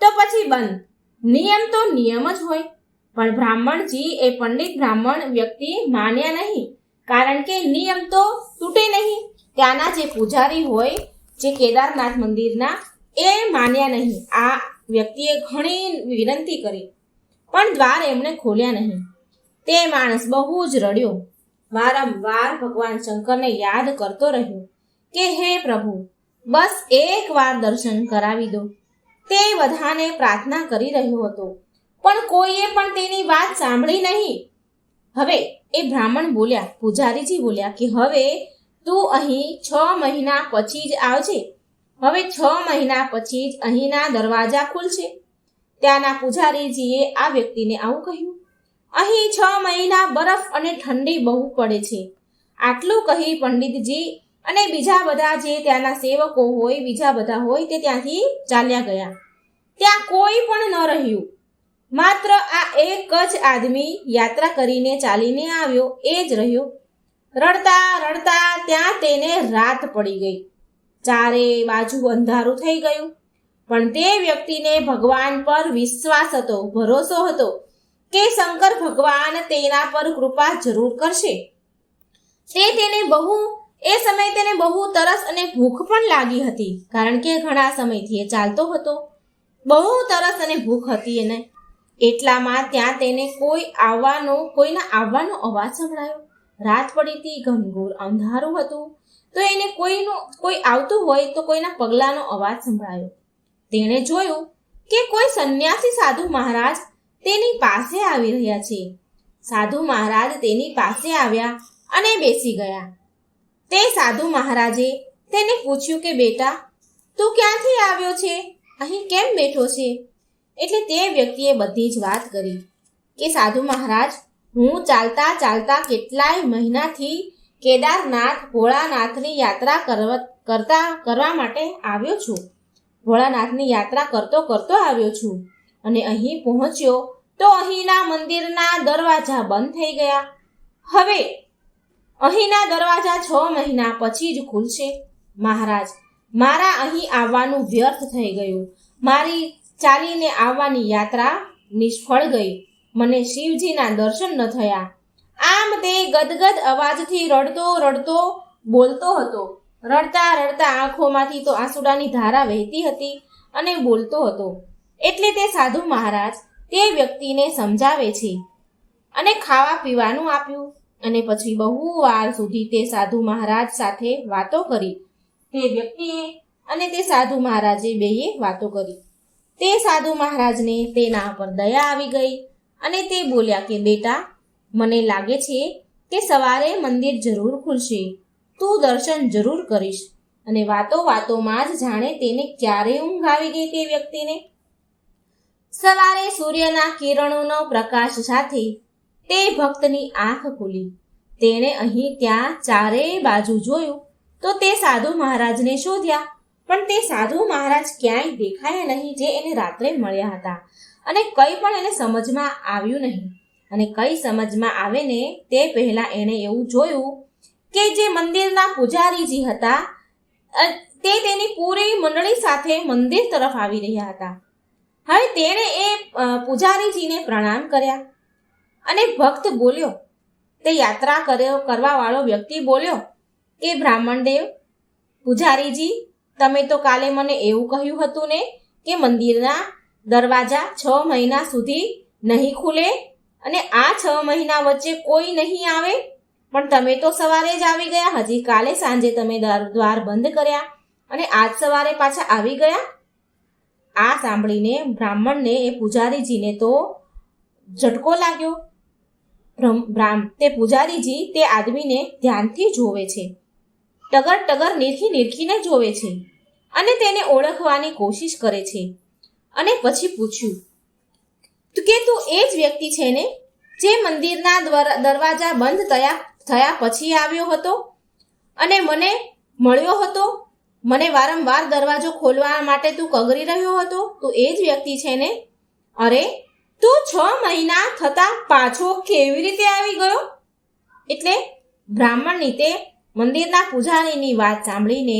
તો પછી બંધ. નિયમ તો નિયમ જ હોય. પણ બ્રાહ્મણજી, એ પંડિત બ્રાહ્મણ વ્યક્તિ માન્યા નહીં, કારણ કે નિયમ તો તૂટે નહીં. ત્યાંના જે પૂજારી હોય, જે કેદારનાથ મંદિરના, એ માન્યા નહીં. આ વ્યક્તિએ ઘણી વિનંતી કરી પણ દ્વાર એમણે ખોલ્યા નહીં. તે માણસ બહુ જ રડ્યો. વારંવાર ભગવાન શંકરને યાદ કરતો રહ્યો કે હે પ્રભુ, બસ એકવાર દર્શન કરાવી દો. તે બધાને પ્રાર્થના કરી રહ્યો હતો, પણ કોઈએ પણ તેની વાત સાંભળી નહીં. હવે એ બ્રાહ્મણ બોલ્યા, પૂજારીજી બોલ્યા કે હવે તું અહીં 6 મહિના પછી જ આવજે. હવે 6 મહિના પછી જ અહીંના દરવાજા ખુલશે. ત્યાંના પૂજારીજીએ આ વ્યક્તિને આવું કહ્યું. અહીં 6 મહિના બરફ અને ઠંડી બહુ પડે છે. આટલું કહી પંડિતજી અને બીજા બધા જે ત્યાંના સેવકો હોય, બીજા બધા હોય તે ત્યાંથી ચાલ્યા ગયા. ત્યાં કોઈ પણ ન રહ્યું. માત્ર આ એક જ આદમી યાત્રા કરીને ચાલીને આવ્યો એ જ રહ્યો. રડતા રડતા ત્યાં તેને રાત પડી ગઈ. ચારે બાજુ અંધારું થઈ ગયું. પણ તે વ્યક્તિને ભગવાન પર વિશ્વાસ હતો, ભરોસો હતો કે શંકર ભગવાન તેના પર કૃપા જરૂર કરશે. એ સમયે તેને બહુ તરસ અને ભૂખ પણ લાગી હતી, કારણ કે ઘણા સમયથી એ ચાલતો હતો. બહુ તરસ અને ભૂખ હતી એને. એટલામાં ત્યાં તેને કોઈના આવવાનો અવાજ સંભળાયો. રાત પડી હતી, ઘનઘોર અંધારું હતું, તો એને કોઈ આવતું હોય તો કોઈના પગલાંનો અવાજ સંભળાયો. તેણે જોયું કે કોઈ સંન્યાસી સાધુ મહારાજ તેની પાસે આવી રહ્યા છે. સાધુ મહારાજ તેની પાસે આવ્યા અને બેસી ગયા. તે સાધુ મહારાજે તેને પૂછ્યું કે બેટા, તું ક્યાંથી આવ્યો છે? અહીં કેમ બેઠો છે? એટલે તે વ્યક્તિએ બધી જ વાત કરી કે સાધુ મહારાજ, હું ચાલતા ચાલતા કેટલાય મહિનાથી કેદારનાથ ભોળાનાથની યાત્રા કરવા માટે આવ્યો છું. ભોળાનાથની યાત્રા કરતો આવ્યો છું અને અહીં પહોંચ્યો તો અહીંના મંદિરના દરવાજા બંધ થઈ ગયા. હવે અહીંના દરવાજા 6 મહિના પછી જ ખુલશે. મહારાજ, મારા અહીં આવવાનું વ્યર્થ થઈ ગયું. મારી ચાલીને આવવાની યાત્રા નિષ્ફળ ગઈ. મને શિવજીના દર્શન ન થયા. આમ તે ગદગદ અવાજથી રડતો બોલતો હતો. રડતા રડતા આંખોમાંથી તો આંસુડાની ધારા વહેતી હતી અને બોલતો હતો. એટલે તે સાધુ મહારાજ તે વ્યક્તિને સમજાવે છે અને ખાવા પીવાનું આપ્યું. અને પછી બહુ વાર સુધી તે સાધુ મહારાજ સાથે વાતો કરી. તે વ્યક્તિએ અને તે સાધુ મહારાજે બેએ વાતો કરી. તે સાધુ મહારાજને તેના પર દયા આવી ગઈ અને તે બોલ્યા કે બેટા, મને લાગે છે કે સવારે મંદિર જરૂર ખુલશે. તું દર્શન જરૂર કરીશ. અને વાતોમાં જ જાણે તેને ક્યારે ઊંઘ આવી ગઈ તે વ્યક્તિને. સવારે સૂર્યના કિરણોનો પ્રકાશ સાથે તે ભક્તની આંખ ખુલી. તેણે અહીં ત્યાં ચારેય બાજુ જોયું તો તે સાધુ મહારાજને શોધ્યા, પણ તે સાધુ મહારાજ ક્યાંય દેખાયા નહીં જે એને રાત્રે મળ્યા હતા. અને કંઈ પણ એને સમજમાં આવ્યું નહીં. અને કંઈ સમજમાં આવે ને તે પહેલાં એણે એવું જોયું કે જે મંદિરના પૂજારીજી હતા તે તેની પૂરી મંડળી સાથે મંદિર તરફ આવી રહ્યા હતા. હવે તેણે એ પૂજારીજીને પ્રણામ કર્યા અને ભક્ત બોલ્યો, તે યાત્રા કરવા વાળો વ્યક્તિ બોલ્યો કે બ્રાહ્મણદેવ, પૂજારીજી, તમે તો કાલે મને એવું કહ્યું હતું ને કે મંદિરના દરવાજા 6 મહિના સુધી નહીં ખુલે અને આ 6 મહિના વચ્ચે કોઈ નહીં આવે, પણ તમે તો સવારે જ આવી ગયા. હજી કાલે સાંજે તમે દ્વાર બંધ કર્યા અને આજ સવારે પાછા આવી ગયા. આ સાંભળીને બ્રાહ્મણને એ પૂજારીજીને તો ઝટકો લાગ્યો. તે પૂજારીજી તે આદમીને ધ્યાનથી જોવે છે, ટગર નીરખીને જોવે છે અને તેને ઓળખવાની કોશિશ કરે છે. અને પછી પૂછ્યું કે તું એ જ વ્યક્તિ છે ને જે મંદિરના દરવાજા બંધ થયા પછી આવ્યો હતો અને મને મળ્યો હતો? મને વારંવાર દરવાજો ખોલવા માટે તું કગરી રહ્યો હતો. તું એ જ વ્યક્તિ છે ને? અરે, તું 6 મહિના થતા પાછો કેવી રીતે આવી ગયો? એટલે બ્રાહ્મણની તે મંદિરના પૂજારીની વાત સાંભળીને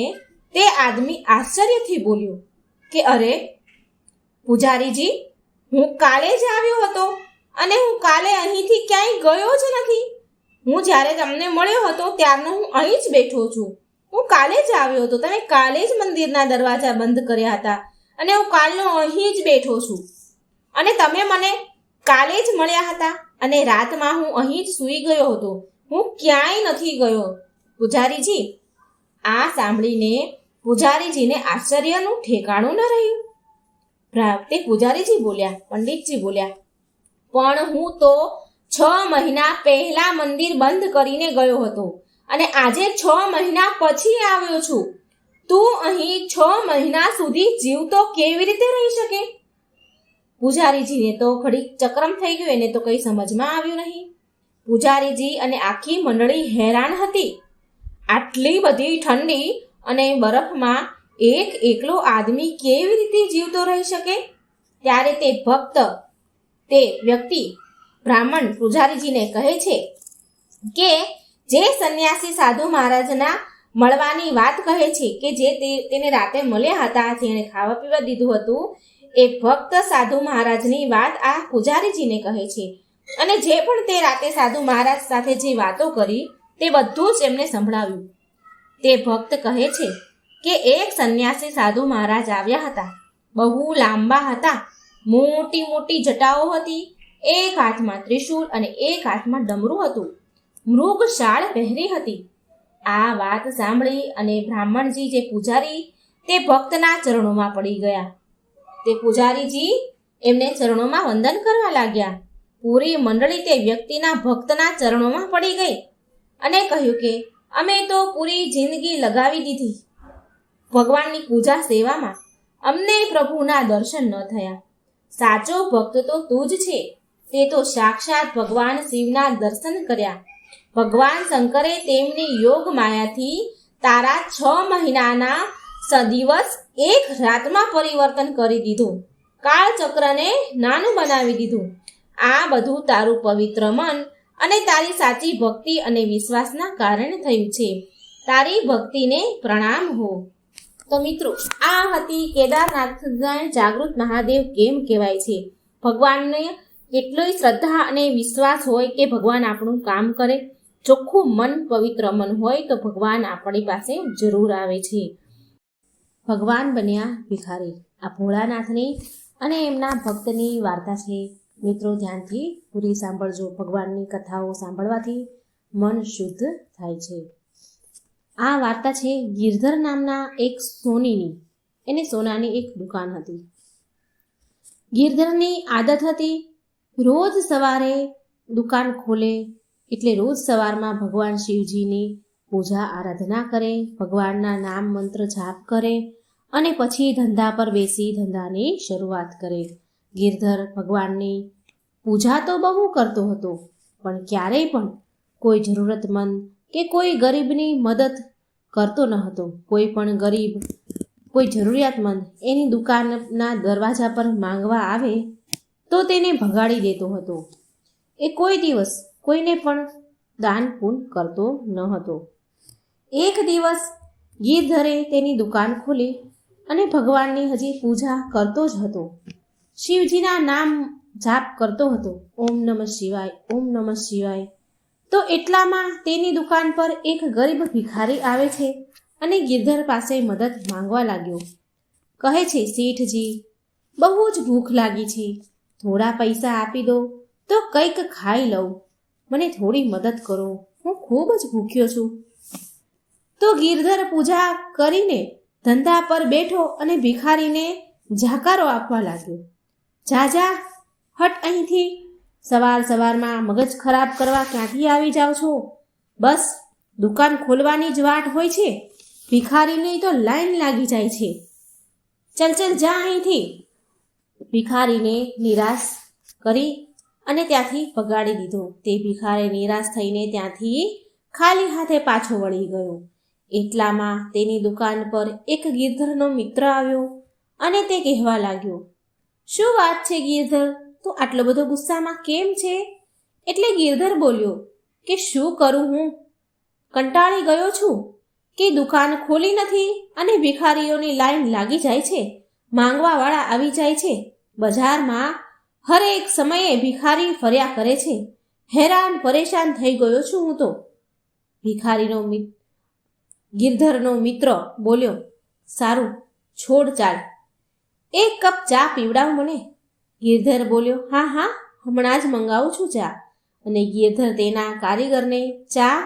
તે આદમી આશ્ચર્યથી બોલ્યો કે અરે પૂજારીજી, હું કાલે જ આવ્યો હતો અને હું કાલે અહીંથી ક્યાંય ગયો જ નથી. હું જ્યારે તમને મળ્યો હતો ત્યારનો હું અહીં જ બેઠો છું. હું કાલે જ આવ્યો હતો. તમે કાલે જ મંદિરના દરવાજા બંધ કર્યા હતા અને હું કાલનો અહીં જ બેઠો છું. અને તમે મને કાલે જ મળ્યા હતા અને રાતમાં હું અહીં જ સૂઈ ગયો હતો. હું ક્યાંય નથી ગયો. પૂજારીજી, આ સાંભળીને પૂજારીજીને આશ્ચર્યનું ઠેકાણું ન રહ્યું. તે પૂજારીજી બોલ્યા, પંડિતજી બોલ્યા, પણ હું તો 6 મહિના પહેલા મંદિર બંધ કરીને ગયો હતો અને આજે 6 મહિના પછી આવ્યો છું. તું અહીં 6 મહિના સુધી જીવતો કેવી રીતે રહી શકે? પૂજારીજીને તો ઘડીક ચક્રમ થઈ ગયું, એને તો કંઈ સમજમાં આવ્યું નહીં. પૂજારીજી અને આખી મંડળી હેરાન હતી. આટલી બધી ઠંડી અને બરફમાં એકલો આદમી કેવી રીતે જીવતો રહી શકે? ત્યારે તે વ્યક્તિ બ્રાહ્મણ પૂજારીજીને કહે છે કે જે સંન્યાસી સાધુ મહારાજના મળવાની વાત કહે છે, કે જે તેને રાતે મળ્યા હતા, જેણે ખાવા પીવા દીધું હતું, એ ભક્ત સાધુ મહારાજની વાત આ પૂજારીજીને કહે છે. અને જે પણ તે રાતે સાધુ મહારાજ સાથે જે વાતો કરી તે બધું જ એમને સંભળાવ્યું. તે ભક્ત કહે છે કે એક સંન્યાસી સાધુ મહારાજ આવ્યા હતા. બહુ લાંબા હતા, મોટી મોટી જટાઓ હતી, એક હાથમાં ત્રિશૂળ અને એક હાથમાં ડમરું હતું. મૃગ શાળ પહેરી હતી. આ વાત સાંભળી અને બ્રાહ્મણજી જે પૂજારી તે ભક્તના ચરણોમાં પડી ગયા. તે પૂજારીજી એમને ચરણોમાં વંદન કરવા લાગ્યા. પૂરી મંડળી તે વ્યક્તિના ભક્તના ચરણોમાં પડી ગઈ અને કહ્યું કે અમે તો પૂરી જિંદગી લગાવી દીધી ભગવાનની પૂજા સેવામાં, અમને પ્રભુના દર્શન ન થયા. સાચો ભક્ત તો તું જ છે. તે તો સાક્ષાત ભગવાન શિવના દર્શન કર્યા. ભગવાન શંકરે તેમની યોગ માયાથી તારા 6 મહિનાના દિવસ એક રાતમાં પરિવર્તન કરી દીધું. કાળચક્રને નાનું બનાવી દીધું. આ બધું તારું પવિત્ર મન અને તારી સાચી ભક્તિ અને વિશ્વાસના કારણે થયું છે. તારી ભક્તિને પ્રણામ હો. તો મિત્રો, આ હતી કેદારનાથના જાગૃત મહાદેવ કેમ કહેવાય છે. ભગવાનને કેટલી શ્રદ્ધા અને વિશ્વાસ હોય કે ભગવાન આપણું કામ કરે. ચોખ્ખું મન, પવિત્ર મન હોય તો ભગવાન આપણી પાસે જરૂર આવે છે. ભગવાન બન્યા ભિખારી. આ ભોળાનાથની અને એમના ભક્તની વાર્તા છે. મિત્રો, ધ્યાનથી પૂરી સાંભળજો. ભગવાનની કથાઓ સાંભળવાથી મન શુદ્ધ થાય છે. આ વાર્તા છે ગિરધર નામના એક સોનીની. એને સોનાની એક દુકાન હતી. ગિરધરની આદત હતી રોજ સવારે દુકાન ખોલે એટલે રોજ સવારમાં ભગવાન શિવજીની પૂજા આરાધના કરે, ભગવાનના નામ મંત્ર જાપ કરે અને પછી ધંધા પર બેસી ધંધાની શરૂઆત કરે. ગિરધર ભગવાનની પૂજા તો બહુ કરતો હતો, પણ ક્યારેય પણ કોઈ જરૂરતમંદ કે કોઈ ગરીબની મદદ કરતો ન હતો. કોઈ પણ ગરીબ, કોઈ જરૂરિયાતમંદ એની દુકાનના દરવાજા પર માંગવા આવે તો તેને ભગાડી દેતો હતો. એ કોઈ દિવસ કોઈને પણ દાન પૂન કરતો ન હતો. એક દિવસ ગિરધરે તેની દુકાન ખોલી અને ભગવાનની હજી પૂજા કરતો જ હતો. શિવજીના નામ જાપ કરતો હતો, ઓમ નમઃ શિવાય, ઓમ નમઃ શિવાય. તો એટલામાં તેની દુકાન પર એક ગરીબ ભિખારી આવે છે અને ગિરધર પાસે મદદ માંગવા લાગ્યો. કહે છે, શેઠજી, બહુ જ ભૂખ લાગી છે, થોડા પૈસા આપી દો તો કંઈક ખાઈ લઉં. મને થોડી મદદ કરો, હું ખૂબ જ ભૂખ્યો છું. તો ગિરધર પૂજા કરીને ધંધા પર બેઠો અને ભિખારીને જાકારો આપવા લાગ્યો. જા જા, હટ અહીંથી. સવારમાં મગજ ખરાબ કરવા ક્યાંથી આવી જાઓ છો? બસ દુકાન ખોલવાની જ વાટ હોય છે. ભિખારીની તો લાઈન લાગી જાય છે. ચલ જા અહીંથી. ભિખારીને નિરાશ કરી અને ત્યાંથી ભગાડી દીધો. તે ભિખારી નિરાશ થઈને ત્યાંથી ખાલી હાથે પાછો વળી ગયો. એટલામાં તેની દુકાન પર એક ગિરધરનો મિત્ર આવ્યો અને તે કહેવા લાગ્યો, શું વાત છે ગિરધર, તું આટલો બધો ગુસ્સામાં કેમ છે? એટલે ગિરધર બોલ્યો કે શું કરું, હું કંટાળી ગયો છું કે દુકાન ખોલી નથી અને ભિખારીઓની લાઈન લાગી જાય છે, માંગવાવાળા આવી જાય છે, બજારમાં હરેક સમયે ભિખારી ફર્યા કરે છે, હેરાન પરેશાન થઈ ગયો છું હું તો. ગિરધરનો મિત્ર બોલ્યો, સારું છોડ, ચાલ એક કપ ચા પીવડાવ મને. ગિરધર બોલ્યો, હા હમણાં જ મંગાવું છું ચા. અને ગિરધર તેના કારીગરને ચા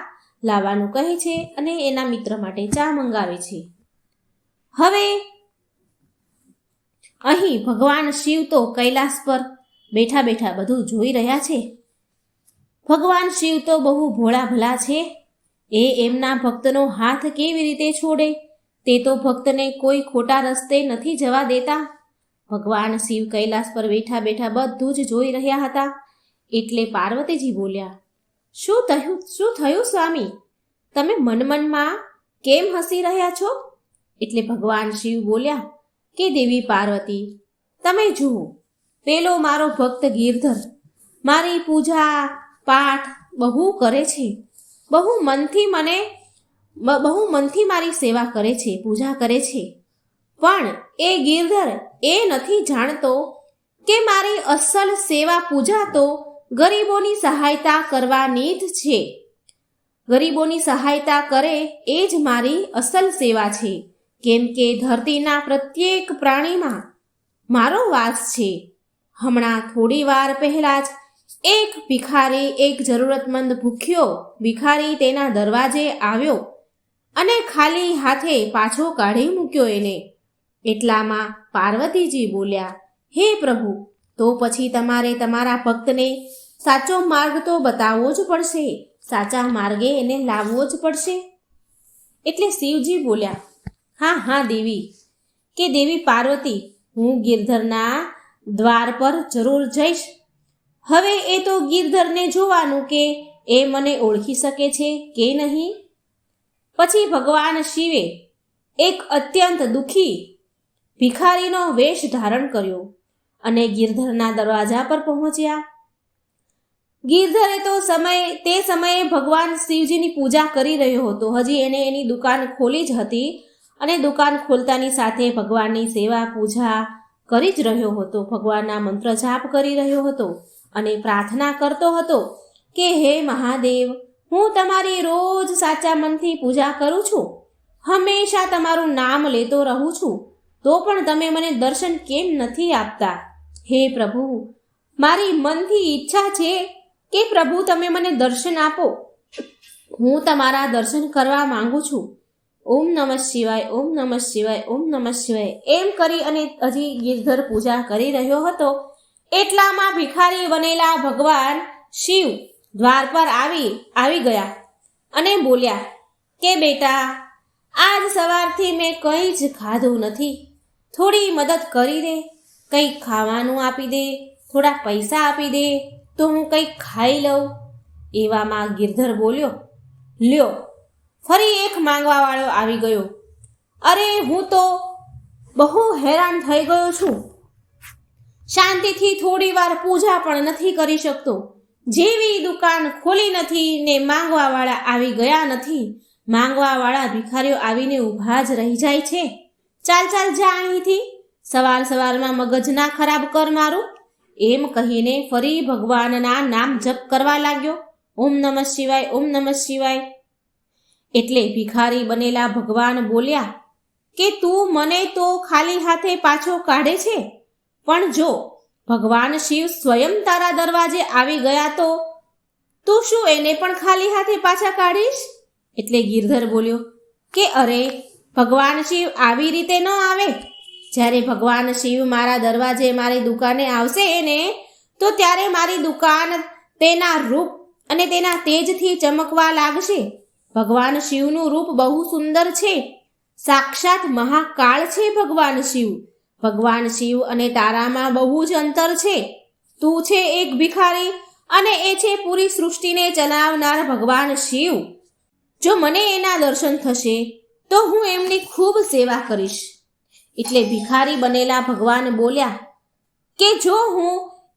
લાવવાનું કહે છે અને એના મિત્ર માટે ચા મંગાવે છે. હવે અહીં ભગવાન શિવ તો કૈલાસ પર બેઠા બેઠા બધું જોઈ રહ્યા છે. ભગવાન શિવ તો બહુ ભોળા ભલા છે. એ એમના ભક્તનો હાથ કેવી રીતે છોડે? તે તો ભક્તને કોઈ ખોટા રસ્તે નથી જવા દેતા. ભગવાન શિવ કૈલાસ પર બેઠા બેઠા બધું જ જોઈ રહ્યા હતા. એટલે પાર્વતીજી બોલ્યા, શું થયું સ્વામી? તમે મનમાં કેમ હસી રહ્યા છો? એટલે ભગવાન શિવ બોલ્યા કે દેવી પાર્વતી, તમે જુઓ, પેલો મારો ભક્ત ગિરધર મારી પૂજા પાઠ બહુ કરે છે. બહુ મનથી મારી સેવા કરે છે, પૂજા કરે છે. પણ એ ગિરધર એ નથી જાણતો કે મારી અસલ સેવા પૂજા તો ગરીબોની સહાયતા કરવાની જ છે. ગરીબોની સહાયતા કરે એ જ મારી અસલ સેવા છે. કેમ કે ધરતીના પ્રત્યેક પ્રાણીમાં મારો વાસ છે. હમણાં થોડી વાર પહેલા જ એક ભિખારી, એક જરૂરતમંદ ભૂખ્યો ભિખારી તેના દરવાજે આવ્યો અને ખાલી હાથે પાછો કાઢી મૂક્યો એને. એટલામાં પાર્વતીજી બોલ્યા, હે પ્રભુ, તો પછી તમારે તમારા ભક્તને સાચો માર્ગ તો બતાવવો જ પડશે, સાચા માર્ગે એને લાવવો જ પડશે. એટલે શિવજી બોલ્યા, હા હા દેવી, કે દેવી પાર્વતી, હું ગિરધરના દ્વાર પર જરૂર જઈશ. હવે એ તો ગિરધરને જોવાનું કે એ મને ઓળખી શકે છે કે નહીં. પછી ભગવાન શિવે એક અત્યંત દુઃખી ભિખારીનો વેશ ધારણ કર્યો અને ગિરધરના દરવાજા પર પહોંચ્યા. ગિરધરે તો તે સમયે ભગવાન શિવજીની પૂજા કરી રહ્યો હતો. હજી એને એની દુકાન ખોલી જ હતી અને દુકાન ખોલતાની સાથે ભગવાનની સેવા પૂજા કરી જ રહ્યો હતો. ભગવાનના મંત્ર જાપ કરી રહ્યો હતો અને પ્રાર્થના કરતો હતો કે હે મહાદેવ, હું તમારી રોજ સાચા મનથી પૂજા કરું છું, હંમેશા તમારું નામ લેતો રહું છું, તો પણ તમે મને દર્શન કેમ નથી આપતા? હે પ્રભુ, મારી મનથી ઈચ્છા છે કે પ્રભુ તમે મને દર્શન આપો. હું તમારા દર્શન કરવા માંગુ છું. ઓમ નમઃ શિવાય, ઓમ નમઃ શિવાય, ઓમ નમઃ શિવાય એમ કરી અને હજી ગિરધર પૂજા કરી રહ્યો હતો. એટલામાં ભિખારી બનેલા ભગવાન શિવ દ્વાર પર આવી ગયા અને બોલ્યા કે બેટા, આજ સવારથી મેં કંઈ જ ખાધું નથી, થોડી મદદ કરી દે, કંઈક ખાવાનું આપી દે, થોડા પૈસા આપી દે તો હું કંઈક ખાઈ લઉં. એવામાં ગિરધર બોલ્યો, લ્યો, ફરી એક માંગવાવાળો આવી ગયો. અરે, હું તો બહુ હેરાન થઈ ગયો છું, શાંતિથી થોડી વાર પૂજા પણ નથી કરી શકતો. જેવી દુકાન ખોલી નથી ને માંગવાવાળા આવી ગયા નથી. માંગવાવાળા ભિખારીઓ આવીને ઊભા જ રહી જાય છે. ચાલ ચાલ જા અહીંથી, સવારમાં મગજ ના ખરાબ કર મારું. એમ કહીને ફરી ભગવાનના નામ જપ કરવા લાગ્યો. ઓમ નમઃ શિવાય, ઓમ નમઃ શિવાય. એટલે ભિખારી બનેલા ભગવાન બોલ્યા કે તું મને તો ખાલી હાથે પાછો કાઢે છે, પણ જો ભગવાન શિવ સ્વયં તારા દરવાજે આવી ગયા તો તું શું એને પણ ખાલી હાથે પાછા કાઢીશ? એટલે ગિરધર બોલ્યો કે અરે, ભગવાન શિવ આવી રીતે ન આવે. જ્યારે ભગવાન શિવ મારા દરવાજે મારી દુકાને આવશે એને તો ત્યારે મારી દુકાન તેના રૂપ અને તેના તેજથી ચમકવા લાગશે. ભગવાન શિવનું રૂપ બહુ સુંદર છે, સાક્ષાત મહાકાળ છે ભગવાન શિવ. ભગવાન શિવ અને તારામાં બહુ જ અંતર છે. તું છે એક ભિખારી અને એ છે પૂરી સૃષ્ટિને ચલાવનાર ભગવાન શિવ. જો મને એના દર્શન થશે તો હું એમની ખૂબ સેવા કરીશ. એટલે ભિખારી બનેલા ભગવાન બોલ્યા કે જો હું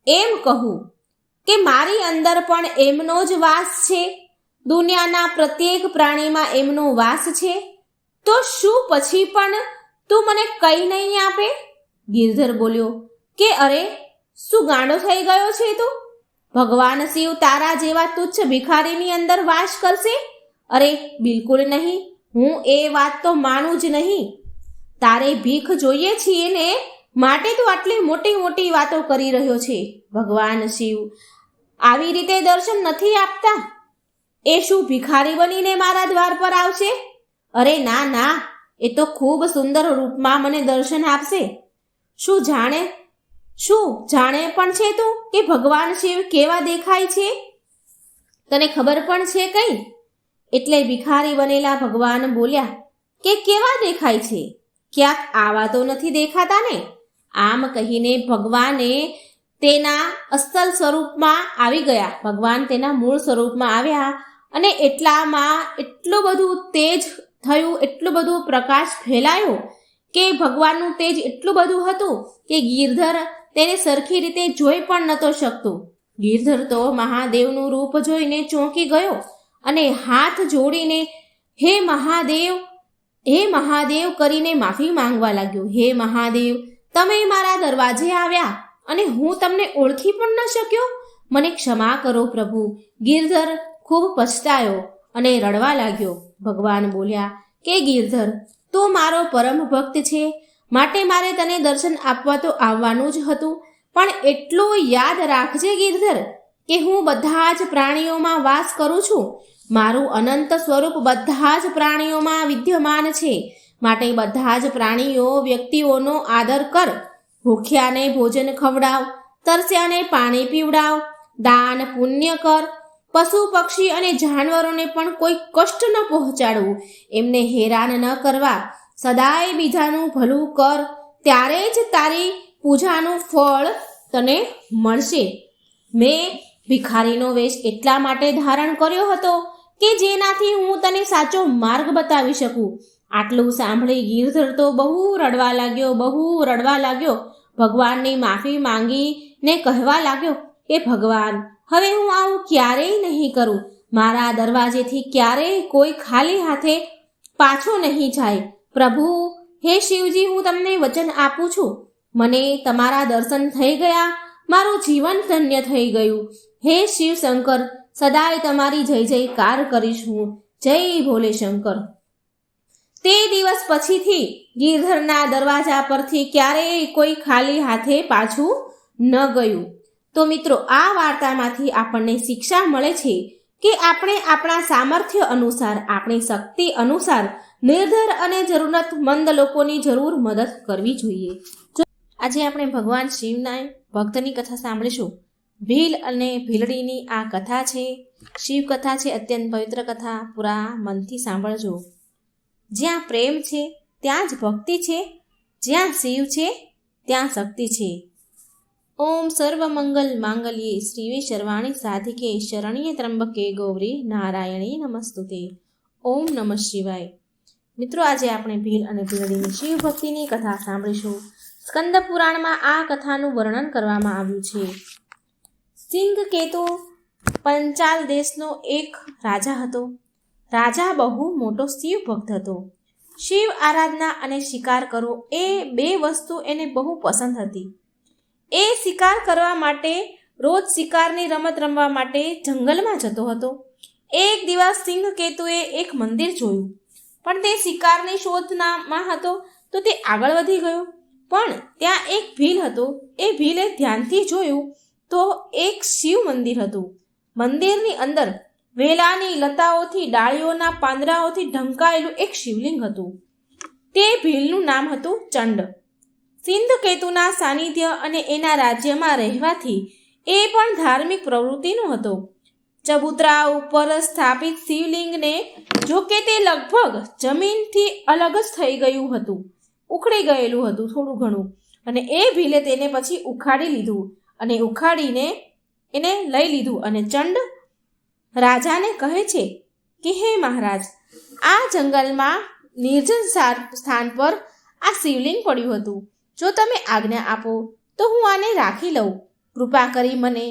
એમ કહું કે મારી અંદર પણ એમનો જ વાસ છે, દુનિયાના પ્રત્યેક પ્રાણીમાં એમનો વાસ છે, તો શું પછી પણ તું મને કંઈ નહીં આપે? ગિરધર બોલ્યો કે અરે, શું ગાંડો થઈ ગયો છે તું? ભગવાન શિવ તારા જેવા તુચ્છ ભિખારીની અંદર વાસ કરશે? અરે બિલકુલ નહીં, હું એ વાત તો માનું જ નહીં. તારે ભીખ જોઈએ છીએ ને માટે તું આટલી મોટી મોટી વાતો કરી રહ્યો છે. ભગવાન શિવ આવી રીતે દર્શન નથી આપતા. એ શું ભિખારી બનીને મારા દ્વાર પર આવશે? અરે ના ના, એ તો ખૂબ સુંદર રૂપમાં મને દર્શન આપશે. શું જાણે પણ છે તું કે ભગવાન શિવ કેવા દેખાય છે? તને ખબર પણ છે કઈ? એટલે ભિખારી બનેલા ભગવાન બોલ્યા કે કેવા દેખાય છે? ક્યાંક આવા તો નથી દેખાતા ને? આમ કહીને ભગવાને તેના અસલ સ્વરૂપમાં આવી ગયા. ભગવાન તેના મૂળ સ્વરૂપમાં આવ્યા અને એટલામાં એટલું બધું તેજ થયું, એટલું બધું પ્રકાશ ફેલાયો કે ભગવાનનું તેજ એટલું બધું હતું કે ગિરધર તેને સરખી રીતે જોઈ પણ નહોતો શકતો. ગિરધર તો મહાદેવનું રૂપ જોઈને ચોંકી ગયો અને હાથ જોડીને હે મહાદેવ કરીને માફી માંગવા લાગ્યો. હે મહાદેવ, તમે મારા દરવાજે આવ્યા અને હું તમને ઓળખી પણ ન શક્યો. મને ક્ષમા કરો પ્રભુ. ગિરધર ખૂબ પછતાયો અને રડવા લાગ્યો. ભગવાન બોલ્યા કે ગિરધર, તું મારો પરમ ભક્ત છે, માટે મારે તને દર્શન આપવા તો આવવાનું જ હતું. પણ એટલું યાદ રાખજે ગિરધર કે હું બધા જ પ્રાણીઓમાં વાસ કરું છું. મારું અનંત સ્વરૂપ બધા જ પ્રાણીઓમાં વિદ્યમાન છે. માટે બધા જ વ્યક્તિઓનો આદર કર. ભૂખ્યાને ભોજન ખવડાવ, તરસ્યાને પાણી પીવડાવ, દાન પુણ્ય કર. પશુ પક્ષી અને જાનવરોને પણ કોઈ કષ્ટ ન પહોંચાડવું, એમને હેરાન ન કરવા. સદાય બીજાનું ભલું કર, ત્યારે જ તારી પૂજાનું ફળ તને મળશે. મેં ભિખારીનો વેશ એટલા માટે ધારણ કર્યો હતો કે જેનાથી હું તને સાચો માર્ગ બતાવી શકું. આટલું સાંભળી ગિરધર તો બહુ રડવા લાગ્યો. ભગવાનની માફી માંગીને કહેવા લાગ્યો કે ભગવાન, હવે હું આવું ક્યારેય નહીં કરું. મારા દરવાજેથી ક્યારેય કોઈ ખાલી હાથે પાછો નહીં જાય. પ્રભુ, હે શિવજી, હું તમને વચન આપું છું, મને તમારા દર્શન થઈ ગયા, મારું જીવન ધન્ય થઈ ગયું. હે શિવ શંકર, સદાય તમારી જય જયકાર કરીશ હું. જય ભોલે શંકર. તે દિવસ પછીથી ગિરધરના દરવાજા પરથી ક્યારેય કોઈ ખાલી હાથે પાછું ન ગયું. તો મિત્રો, આ વાર્તામાંથી આપણને શિક્ષા મળે છે કે આપણે આપણા સામર્થ્ય અનુસાર, આપણી શક્તિ અનુસાર નિર્ધર અને જરૂરતમંદ લોકોની જરૂર મદદ કરવી જોઈએ. આજે આપણે ભગવાન શિવના ભક્તની કથા સાંભળીશું. ભીલ અને ભીલડીની આ કથા છે, શિવ કથા છે, અત્યંત પવિત્ર કથા. પૂરા મનથી સાંભળજો. જ્યાં પ્રેમ છે ત્યાં જ ભક્તિ છે, જ્યાં શિવ છે ત્યાં શક્તિ છે. ઓમ સર્વમંગલ માંગલ્યે શ્રીવે સર્વાણી સાધિકે શરણ્ય ત્રંબકે ગૌરી નારાયણી નમસ્તુતે. ઓમ નમઃ શિવાય. મિત્રો, આજે આપણે ભીલ અને ભીલડીની શિવ ભક્તિની કથા સાંભળીશું. સ્કંદ પુરાણમાં આ કથાનું વર્ણન કરવામાં આવ્યું છે. સિંહકેતુ પંચાલ દેશનો એક રાજા હતો. રાજા બહુ મોટો શિવ ભક્ત હતો. શિવ આરાધના અને શિકાર કરવો એ બે વસ્તુ એને બહુ પસંદ હતી. એ શિકાર કરવા માટે રોજ શિકારની રમત રમવા માટે જંગલમાં જતો હતો. એક દિવસ સિંહકેતુએ એક મંદિર જોયું, પણ તે શિકારની શોધમાં હતો તો તે આગળ વધી ગયો. પણ ત્યાં એક ભીલ હતો. એ ભીલે ધ્યાનથી જોયું તો એક શિવ મંદિર હતું. મંદિરની અંદર વેલાની લતાઓથી, ડાળીઓના પાંદડાઓથી ઢંકાયેલું એક શિવલિંગ હતું. તે ભીલનું નામ હતું ચંડ. સિંહકેતુના સાનિધ્ય અને એના રાજ્યમાં રહેવાથી એ પણ ધાર્મિક પ્રવૃત્તિનો હતો. ચબૂતરા ઉપર સ્થાપિત શિવલિંગને જોકે તે લગભગ જમીનથી અલગ જ થઈ ગયું હતું, ઉખડી ગયેલું હતું થોડું ઘણું, અને એ ભીલે તેને પછી ઉખાડીને એને લઈ લીધું. અને ચંડ રાજાને કહે છે કે હે મહારાજ, આ જંગલમાં નિર્જન સ્થાન પર આ શિવલિંગ પડ્યું હતું. જો તમે આજ્ઞા આપો તો હું આને રાખી લઉં. કૃપા કરી મને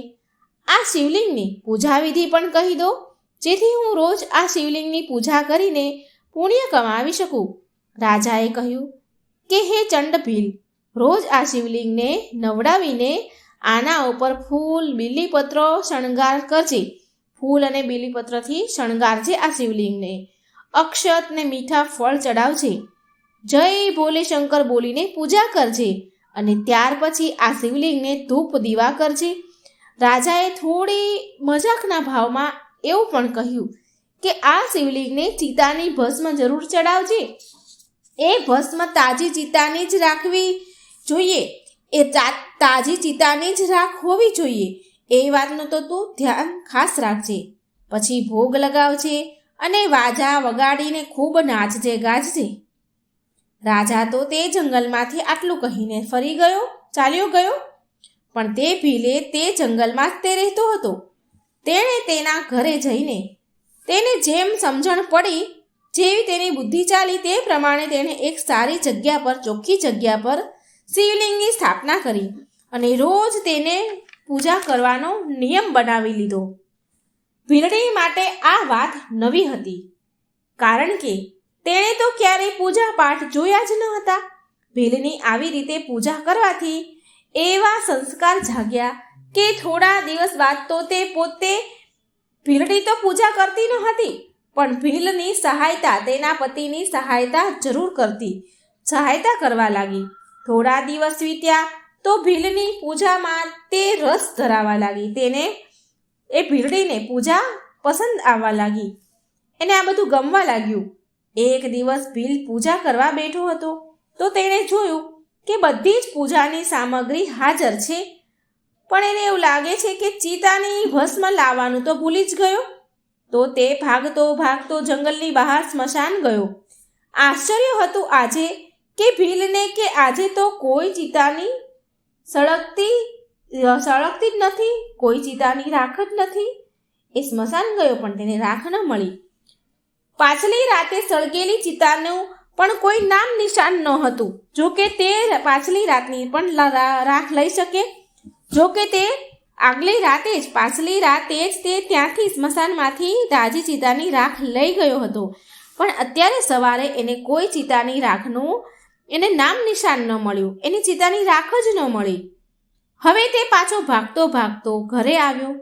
આ શિવલિંગની પૂજા વિધિ પણ કહી દો, જેથી હું રોજ આ શિવલિંગની પૂજા કરીને પુણ્ય કમાવી શકું. રાજાએ કહ્યું કે હે ચંડભીલ, રોજ આ શિવલિંગને નવડાવીને આના ઉપર ફૂલ, બીલીપત્રો શણગાર કરજે. ફૂલ અને બીલીપત્રથી શણગારજે આ શિવલિંગને. અક્ષત ને મીઠા ફળ ચડાવજે. જય ભોલે શંકર બોલીને પૂજા કરજે. અને ત્યાર પછી આ શિવલિંગને ધૂપ દીવા કરજે. રાજાએ થોડી મજાકના ભાવમાં એવું પણ કહ્યું કે આ શિવલિંગને ચિતાની ભસ્મ જરૂર ચડાવજે. એ ભસ્મ તાજી ચિતાની જ રાખવી જોઈએ, એ તાજી ચિતાની જ રાખ હોવી જોઈએ, એ વાતનું તો તું ધ્યાન ખાસ રાખજે. પછી ભોગ લગાવજે અને વાજા વગાડીને ખૂબ નાચજે ગાજજે. રાજા તો તે જંગલમાંથી આટલું કહીને ફરી ચાલ્યો ગયો. પણ તે ભીલે તે જંગલમાં જ તે રહેતો હતો. તેણે તેના ઘરે જઈને તેને જેમ સમજણ પડી, જેવી તેની બુદ્ધિ ચાલી, તે પ્રમાણે તેણે એક સારી જગ્યા પર, ચોખ્ખી જગ્યા પર શિવલિંગની સ્થાપના કરી અને રોજ તેને પૂજા કરવાનો નિયમ બનાવી લીધો. ભીલડી માટે આ વાત નવી હતી, કારણ કે તેણે તો ક્યારેય પૂજા પાઠ જોયા જ ન હતા. ભીલની આવી રીતે પૂજા કરવાથી એવા સંસ્કાર જાગ્યા કે થોડા દિવસ બાદ તો તે પોતે, ભીલડી તો પૂજા કરતી ન હતી, પણ ભીલની સહાયતા, તેના પતિની સહાયતા જરૂર કરતી, સહાયતા કરવા લાગી. થોડા દિવસ વીત્યા તો ભીલની પૂજામાં તે રસ ધરાવા લાગી. તેને, એ ભીલડીને પૂજા પસંદ આવવા લાગી. એને આ બધું ગમવા લાગ્યું. એક દિવસ ભીલ પૂજા કરવા બેઠો હતો તો તેણે જોયું કે બધી જ પૂજાની સામગ્રી હાજર છે, પણ એને એવું લાગે છે કે ચિતાની ભસ્મ લાવવાનું તો ભૂલી જ ગયો. તો તે ભાગતો ભાગતો જંગલની બહાર સ્મશાન ગયો. આશ્ચર્ય હતું આજે કે ભીલને કે આજે તો કોઈ ચિતાની સળગતી જ નથી, કોઈ ચિતાની રાખ જ નથી. એ સ્મશાન ગયો પણ તેને રાખ ન મળી. પાછલી રાતે સળગેલી ચિતાનું પણ કોઈ નામ નિશાન ન હતું. જો કે તે પાછલી રાતની પણ રાખ લઈ શકે. જો કે તે આગલી રાતે જ, પાછલી રાતે જ તે ત્યાંથી સ્મશાનમાંથી તાજી ચિતાની રાખ લઈ ગયો હતો. પણ અત્યારે સવારે એને કોઈ ચિતાની રાખનું એને નામ નિશાન ન મળ્યું, એની ચિતાની રાખ જ ન મળી. હવે તે પાછો ભાગતો ભાગતો ઘરે આવ્યો.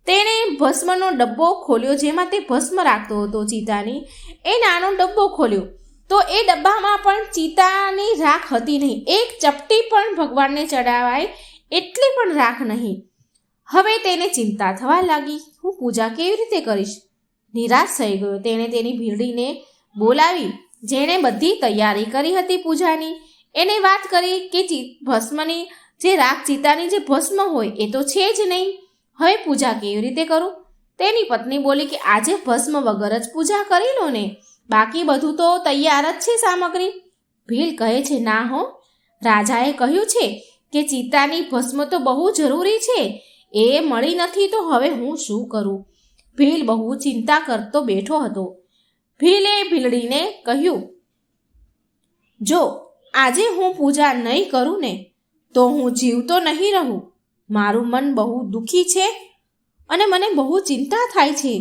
તેણે ભસ્મનો ડબ્બો ખોલ્યો, જેમાં તે ભસ્મ રાખતો હતો ચિતાની. એ નાનો ડબ્બો ખોલ્યો તો એ ડબ્બામાં પણ ચિતાની રાખ હતી નહીં. એક ચપટી પણ ભગવાનને ચડાવાય એટલી પણ રાખ નહીં. હવે તેને ચિંતા થવા લાગી, હું પૂજા કેવી રીતે કરીશ? નિરાશ થઈ ગયો. તેણે તેની ભીલડીને બોલાવી, જેણે બધી તૈયારી કરી હતી પૂજાની. એને વાત કરી કે ભસ્મની જે રાખ, ચિતાની જે ભસ્મ હોય એ તો છે જ નહીં, હવે પૂજા કેવી રીતે કરું? તેની પત્ની બોલી કે આજે ભસ્મ વગર જ પૂજા કરી લો ને, બાકી બધું તો તૈયાર જ છે સામગ્રી. ભીલ કહે છે, ના હો, રાજાએ કહ્યું છે કે ચિતાની ભસ્મ તો બહુ જરૂરી છે, એ મળી નથી તો હવે હું શું કરું? ભીલ બહુ ચિંતા કરતો બેઠો હતો. ભીલે ભીલડીને કહ્યું, જો આજે હું પૂજા નહીં કરું ને તો હું જીવતો નહીં રહું. મારું મન બહુ દુઃખી છે અને મને બહુ ચિંતા થાય છે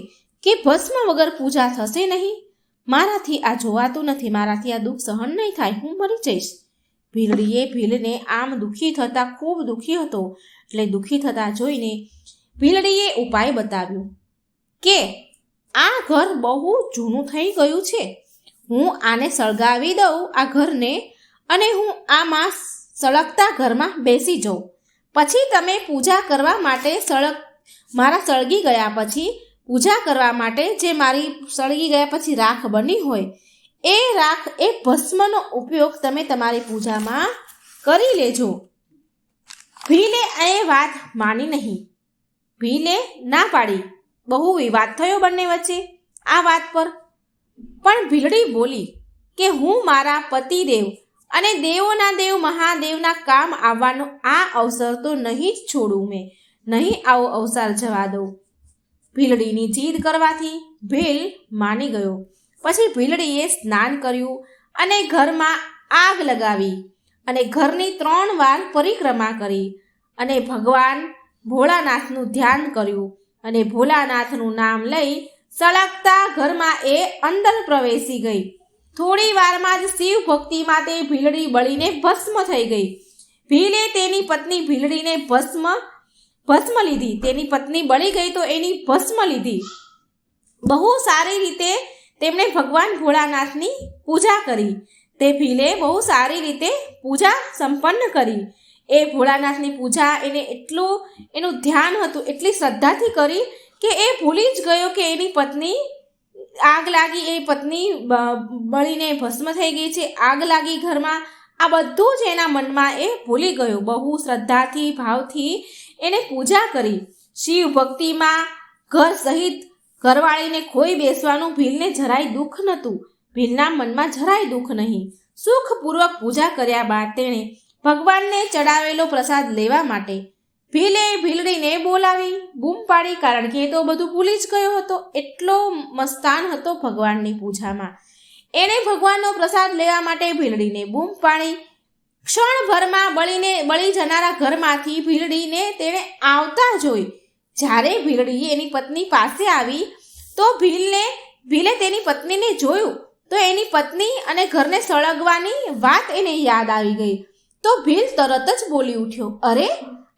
કે ભસ્મ વગર પૂજા થશે નહીં. મારાથી આ જોવાતું નથી, મારાથી આ દુઃખ સહન નહીં થાય, હું મરી જઈશ. ભીલડીએ ભીલને આમ દુઃખી થતા, ખૂબ દુઃખી હતો, એટલે દુઃખી થતા જોઈને ભીલડીએ ઉપાય બતાવ્યો કે આ ઘર બહુ જૂનું થઈ ગયું છે, હું આને સળગાવી દઉં આ ઘરને, અને હું આમાં સળગતા ઘરમાં બેસી જાઉં. પછી તમે પૂજા કરવા માટે મારા સળગી ગયા પછી પૂજા કરવા માટે જે મારી સળગી ગયા પછી રાખ બની હોય એ રાખ, એ ભસ્મનો ઉપયોગ તમે તમારી પૂજામાં કરી લેજો. ભીલે એ વાત માની નહીં. ભીલે ના પાડી. બહુ વિવાદ થયો બંને વચ્ચે આ વાત પર. પણ ભીલડી બોલી કે હું મારા પતિદેવ અને દેવોના દેવ મહાદેવના કામ આવવાનો આ અવસર તો નહીં જ છોડું, મેં નહીં આવો અવસર જવા દઉં. ભીલડીની જીદ કરવાથી ભીલ માની ગયો. પછી ભીલડીએ સ્નાન કર્યું અને ઘરમાં આગ લગાવી અને ઘરની 3 વાર પરિક્રમા કરી અને ભગવાન ભોળાનાથનું ધ્યાન કર્યું અને ભોલાનાથનું નામ લઈ સળગતા ઘરમાં એ અંદર પ્રવેશી ગઈ. થોડી વારમાં જ શિવ ભક્તિમાં તે ભીલડી બળીને ભસ્મ થઈ ગઈ. ભીલે તેની પત્ની ભીલડીને ભસ્મ લીધી. તેની પત્ની બળી ગઈ તો એની ભસ્મ લીધી. બહુ સારી રીતે તેમણે ભગવાન ભોળાનાથની પૂજા કરી. તે ભીલે બહુ સારી રીતે પૂજા સંપન્ન કરી. એ ભોળાનાથની પૂજા એને એનું ધ્યાન હતું, એટલી શ્રદ્ધાથી કરી કે એ ભૂલી જ ગયો કે એની પત્ની આગ લાગી, એ પત્ની બળીને ભસ્મ થઈ ગઈ છે, આગ લાગી ઘરમાં. આ બધું જ એના મનમાં એ ભૂલી ગયો. બહુ શ્રદ્ધાથી ભાવથી એને પૂજા કરી. શિવ ભક્તિમાં ઘર સહિત ઘરવાળીને ખોઈ બેસવાનું ભીલને જરાય દુઃખ નહોતું. ભીલના મનમાં જરાય દુઃખ નહીં. સુખપૂર્વક પૂજા કર્યા બાદ તેણે ભગવાનને ચડાવેલો પ્રસાદ લેવા માટે ભીલે ભીલડીને બોલાવી, બૂમ પાડી, કારણ કે એ તો બધું ભૂલી જ ગયો હતો. એટલો મસ્તાન હતો ભગવાનની પૂજામાં. એણે ભગવાનનો પ્રસાદ લેવા માટે ભીલડીને બૂમ પાડી. ક્ષણભરમાં બળી જનારા ઘરમાંથી ભીલડીને તેણે આવતા જોઈ. જ્યારે ભીલડી એની પત્ની પાસે આવી તો ભીલે તેની પત્નીને જોયું તો એની પત્ની અને ઘરને સળગવાની વાત એને યાદ આવી ગઈ. તો ભીલ તરત જ બોલી ઉઠ્યો, અરે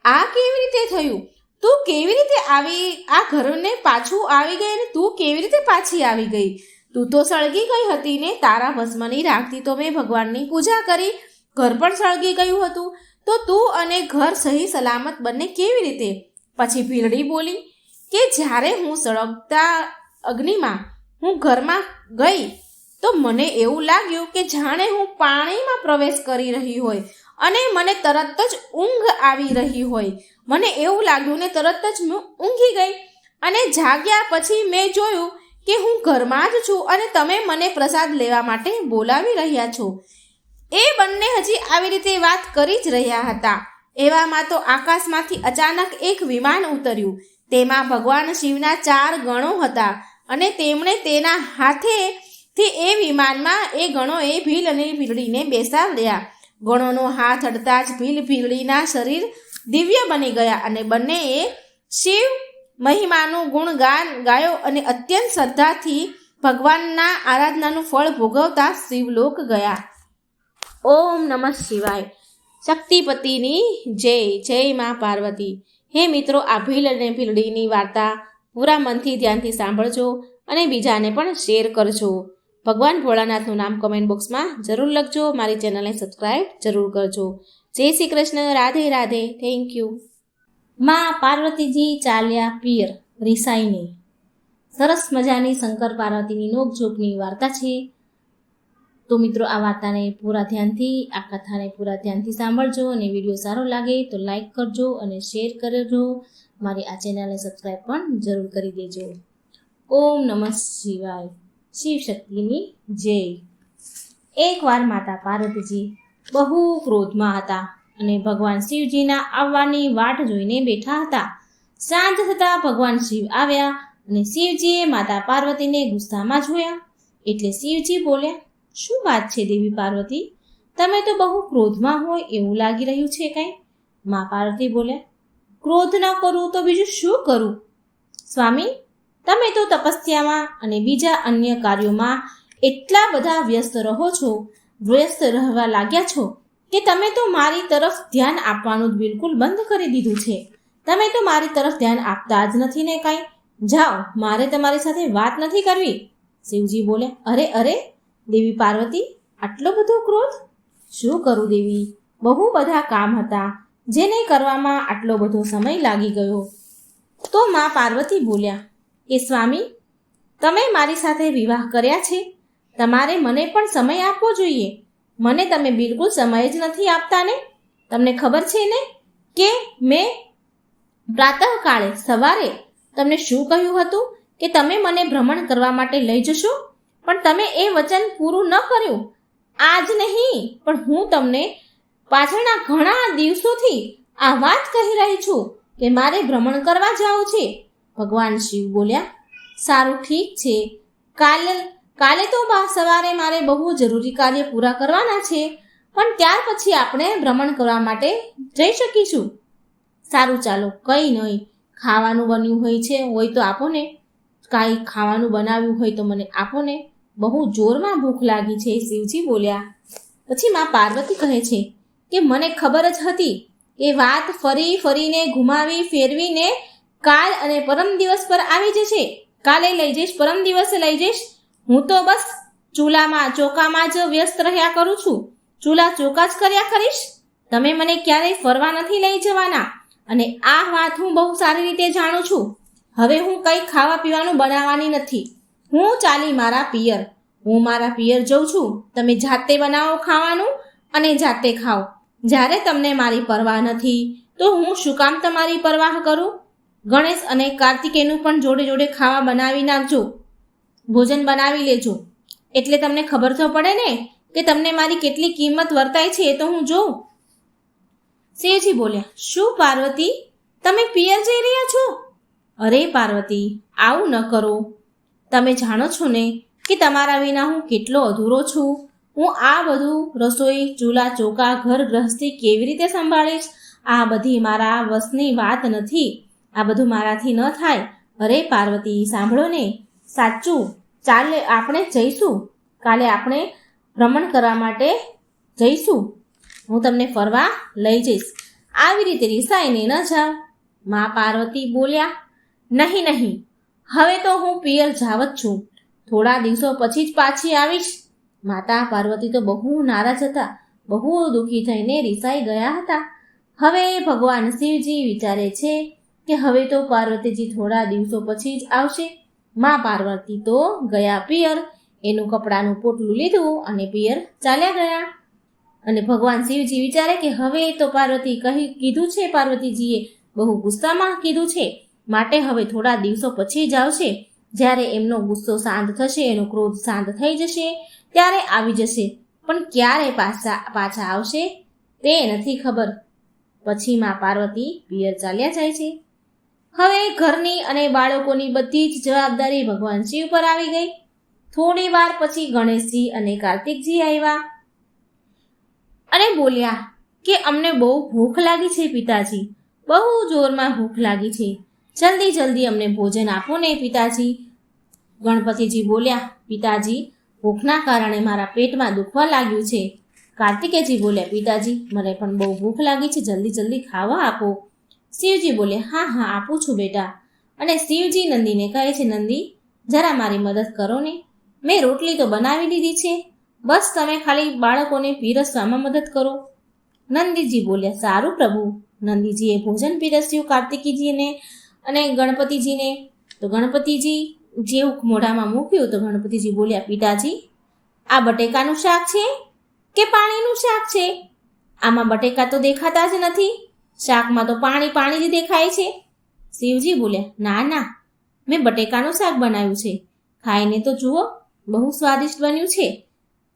આ કેવી રીતે થયું? તું કેવી રીતે આવી આ ઘરને પાછું આવી ગઈ અને તું કેવી રીતે પાછી આવી ગઈ? તું તો સળગી ગઈ હતી ને. તારા ભસ્મની રાખથી તો મેં ભગવાનની પૂજા કરી, ઘર પણ સળગી ગયું હતું, તો તું અને ઘર સહી સલામત બંને કેવી રીતે? પછી ભીલડી બોલી કે જ્યારે હું સળગતા અગ્નિમાં હું ઘરમાં ગઈ તો મને એવું લાગ્યું કે જાણે હું પાણીમાં પ્રવેશ કરી રહી હોય અને મને તરત જ ઊંઘ આવી રહી હોય. મને એવું લાગ્યું ને તરત જ હું ઊંઘી ગઈ અને જાગ્યા પછી મેં જોયું કે હું ઘરમાં જ છું અને તમે મને પ્રસાદ લેવા માટે બોલાવી રહ્યા છો. એ બંને હજી આવી રીતે વાત કરી જ રહ્યા હતા. એવામાં તો આકાશમાંથી અચાનક એક વિમાન ઉતર્યું. તેમાં ભગવાન શિવના 4 ગણો હતા અને તેમણે તેના હાથેથી એ વિમાનમાં એ ગણોએ ભીલ અને ભીલડીને બેસાડ્યા. ગણોનો હાથ અડતા જ ભીલડીના શરીર દિવ્ય બની ગયા અને બંનેએ શિવ મહિમાનું ગુણગાન ગાયો અને અત્યંત શ્રદ્ધાથી ભગવાનના આરાધનાનું ફળ ભોગવતા શિવલોક ગયા. ઓમ નમઃ શિવાય. શક્તિપતિની જય. જય મા પાર્વતી. હે મિત્રો, આ ભીલ અને ભીલડીની વાર્તા પૂરા મનથી ધ્યાનથી સાંભળજો અને બીજાને પણ શેર કરજો. ભગવાન ભોળાનાથનું નામ કમેન્ટ બોક્સમાં જરૂર લખજો. મારી ચેનલને સબસ્ક્રાઈબ જરૂર કરજો. જય શ્રી કૃષ્ણ. રાધે રાધે. Thank you. માં પાર્વતીજી ચાલ્યા પીર રિસાઈને. સરસ મજાની શંકર પાર્વતીની નોકઝોકની વાર્તા છે. તો મિત્રો, આ વાર્તાને પૂરા ધ્યાનથી, આ કથાને પૂરા ધ્યાનથી સાંભળજો અને વિડીયો સારો લાગે તો લાઈક કરજો અને શેર કરજો. મારી આ ચેનલને સબસ્ક્રાઈબ પણ જરૂર કરી દેજો. ઓમ નમઃ શિવાય. શિવ શક્તિની જય. એકવાર માતા પાર્વતીજી બહુ ક્રોધમાં હતા અને ભગવાન શિવજીના આવવાની વાટ જોઈને બેઠા હતા. સાંજ થતાં ભગવાન શિવ આવ્યા અને શિવજીએ માતા પાર્વતીને ગુસ્સામાં જોયા. એટલે શિવજી બોલ્યા, શું વાત છે દેવી પાર્વતી? તમે તો બહુ ક્રોધમાં હોય એવું લાગી રહ્યું છે કાંઈ? મા પાર્વતી બોલ્યા, ક્રોધ ન કરું તો બીજું શું કરું? સ્વામી, તમે તો તપસ્યામાં અને બીજા અન્ય કાર્યોમાં એટલા બધા વ્યસ્ત રહેવા લાગ્યા છો કે તમે તો મારી તરફ ધ્યાન આપવાનું બિલકુલ બંધ કરી દીધું છે. તમે તો મારી તરફ ધ્યાન આપતા જ નથી ને કાંઈ. જાઓ, મારે તમારી સાથે વાત નથી કરવી. શિવજી બોલ્યા, અરે અરે દેવી પાર્વતી, આટલો બધો ક્રોધ? શું કરું દેવી? બહુ બધા કામ હતા જેને કરવામાં આટલો બધો સમય લાગી ગયો. તો મા પાર્વતી બોલ્યા કે સ્વામી, તમે મારી સાથે વિવાહ કર્યા છે, તમારે મને પણ સમય આપવો જોઈએ. મને તમે બિલકુલ સમય જ નથી આપતા ને. તમને ખબર છે ને કે મેં પ્રાતઃકાળે સવારે તમને શું કહ્યું હતું કે તમે મને ભ્રમણ કરવા માટે લઈ જશો, પણ તમે એ વચન પૂરું ન કર્યું. આજ નહીં, પણ હું તમને પાછળના ઘણા દિવસોથી આ વાત કહી રહી છું કે મારે ભ્રમણ કરવા જવું છે. ભગવાન શિવ બોલ્યા, સારું, ઠીક છે, કાલે તો સવારે મારે બહુ જરૂરી કાર્ય પૂરા કરવાના છે, પણ ત્યાર પછી આપણે ભ્રમણ કરવા માટે જઈ શકીશું. સારું, ચાલો, કંઈ નહીં. ખાવાનું બન્યું હોય તો આપો ને. કાંઈ ખાવાનું બનાવ્યું હોય તો મને આપો ને. બહુ જોરમાં ભૂખ લાગી છે. શિવજી બોલ્યા. પછી મા પાર્વતી કહે છે કે મને ખબર જ હતી કે વાત ફરીને ઘુમાવી ફેરવીને કાલ અને પરમ દિવસ પર આવી જશે. કાલે લઈ જઈશ, પરમ દિવસે લઈ જઈશ. હું તો બસ ચોકામાં જ વ્યસ્ત રહ્યા કરું છું. ચોકા જ કર્યા કરીશ. તમે મને ક્યારેય ફરવા નથી લઈ જવાના અને આ વાત હું બહુ સારી રીતે જાણું છું. હવે હું કંઈ ખાવા પીવાનું બનાવવાની નથી. હું ચાલી મારા પિયર. હું મારા પિયર જઉં છું. તમે જાતે બનાવો ખાવાનું અને જાતે ખાઓ. જ્યારે તમને મારી પરવાહ નથી તો હું શું કામ તમારી પરવાહ કરું? ગણેશ અને કાર્તિકેયનું પણ જોડે જોડે ખાવા બનાવી નાખજો, ભોજન બનાવી લેજો, એટલે તમને ખબર તો પડે ને કે તમને મારી કેટલી કિંમત વર્તાય છે એ તો હું જોઉં. શિવજી બોલ્યા, શું પાર્વતી, તમે પિયર જઈ રહ્યા છો? અરે પાર્વતી, આવું ન કરો. તમે જાણો છો ને કે તમારા વિના હું કેટલો અધૂરો છું. હું આ બધું રસોઈ, ચૂલા ચોકા, ઘર ગૃહસ્થી કેવી રીતે સંભાળીશ? આ બધી મારા વશની વાત નથી. આ બધું મારાથી ન થાય. અરે પાર્વતી, સાંભળો ને, સાચું, ચાલે આપણે જઈશું. કાલે આપણે ભ્રમણ કરવા માટે જઈશું. હું તમને ફરવા લઈ જઈશ. આવી રીતે રિસાઈને ન જાઓ. મા પાર્વતી બોલ્યા, નહીં નહીં, હવે તો હું પિયર જાવ જ છું. થોડા દિવસો પછી જ પાછી આવીશ. માતા પાર્વતી તો બહુ નારાજ હતા, બહુ દુઃખી થઈને રિસાઈ ગયા હતા. હવે ભગવાન શિવજી વિચારે છે કે હવે તો પાર્વતીજી થોડા દિવસો પછી જ આવશે. મા પાર્વતી તો ગયા પિયર. એનું કપડાનું પોટલું લીધું અને પિયર ચાલ્યા ગયા. અને ભગવાન શિવજી વિચારે કે હવે તો પાર્વતી કીધું છે, પાર્વતીજીએ બહુ ગુસ્સામાં કીધું છે, માટે હવે થોડા દિવસો પછી જ આવશે. જ્યારે એમનો ગુસ્સો શાંત થશે, એનો ક્રોધ શાંત થઈ જશે, ત્યારે આવી જશે. પણ ક્યારે પાછા આવશે તે નથી ખબર. પછી મા પાર્વતી પિયર ચાલ્યા જાય છે. હવે ઘરની અને બાળકોની બધી જ જવાબદારી ભગવાન શિવ પર આવી ગઈ. થોડી વાર પછી ગણેશજી અને કાર્તિકજી આવ્યા અને બોલ્યા કે અમને બહુ ભૂખ લાગી છે પિતાજી, બહુ જોરમાં ભૂખ લાગી છે. જલ્દી જલ્દી અમને ભોજન આપો ને પિતાજી. ગણપતિજી બોલ્યા, પિતાજી, ભૂખના કારણે મારા પેટમાં દુખવા લાગ્યું છે. કાર્તિકેયજી બોલ્યા, પિતાજી, મને પણ બહુ ભૂખ લાગી છે, જલ્દી જલ્દી ખાવા આપો. શિવજી બોલ્યા, હા હા, આપું છું બેટા. અને શિવજી નંદીને કહે છે, નંદી, જરા મારી મદદ કરો ને. મેં રોટલી તો બનાવી દીધી છે, બસ તમે ખાલી બાળકોને પીરસવામાં મદદ કરો. નંદીજી બોલ્યા, સારું પ્રભુ. નંદીજીએ ભોજન પીરસ્યું કાર્તિકીજીને અને ગણપતિજીને. તો ગણપતિજી જેવું મોઢામાં મૂક્યું તો ગણપતિજી બોલ્યા, પિતાજી, આ બટેકાનું શાક છે કે પાણીનું શાક છે? આમાં બટેકા તો દેખાતા જ નથી, શાકમાં તો પાણી પાણી જ દેખાય છે. શિવજી બોલ્યા, ના ના, મેં બટેકાનું શાક બનાવ્યું છે, ખાઈને તો જુઓ, બહુ સ્વાદિષ્ટ બન્યું છે.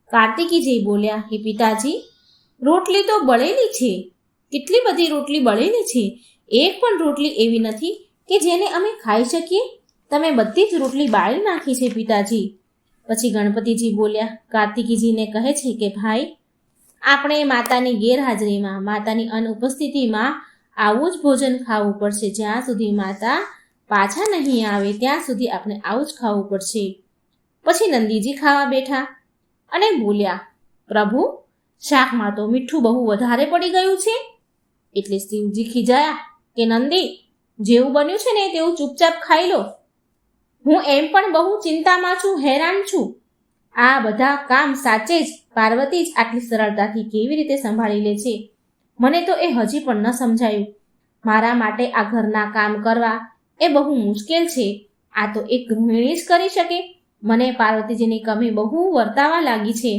કાર્તિકીજી બોલ્યા, હે પિતાજી, રોટલી તો બળેલી છે, કેટલી બધી રોટલી બળેલી છે, એક પણ રોટલી એવી નથી કે જેને અમે ખાઈ શકીએ. તમે બધી જ રોટલી બાળી નાખી છે પિતાજી. પછી ગણપતિજી બોલ્યા, કાર્તિકીજીને કહે છે કે ભાઈ, આપણે માતાની ગેરહાજરીમાં, માતાની અનુપસ્થિતિમાં આવું જ ભોજન ખાવું પડશે. જ્યાં સુધી માતા પાછા નહીં આવે ત્યાં સુધી આપણે આવું જ ખાવું પડશે. પછી નંદીજી ખાવા બેઠા અને બોલ્યા, પ્રભુ, શાકમાં તો મીઠું બહુ વધારે પડી ગયું છે. એટલે શિવજી ખીજાયા કે નંદી, જેવું બન્યું છે ને તેવું ચૂપચાપ ખાઈ લો. હું એમ પણ બહુ ચિંતામાં છું, હેરાન છું. આ બધા કામ સાચે જ પાર્વતી જ આટલી સરળતાથી કેવી રીતે સંભાળી લે છે, મને તો એ હજી પણ ન સમજાયું. મારા માટે આ ઘરના કામ કરવા એ બહુ મુશ્કેલ છે. આ તો એક ગૃહિણી જ કરી શકે. મને પાર્વતીજીની કમી બહુ વર્તાવા લાગી છે.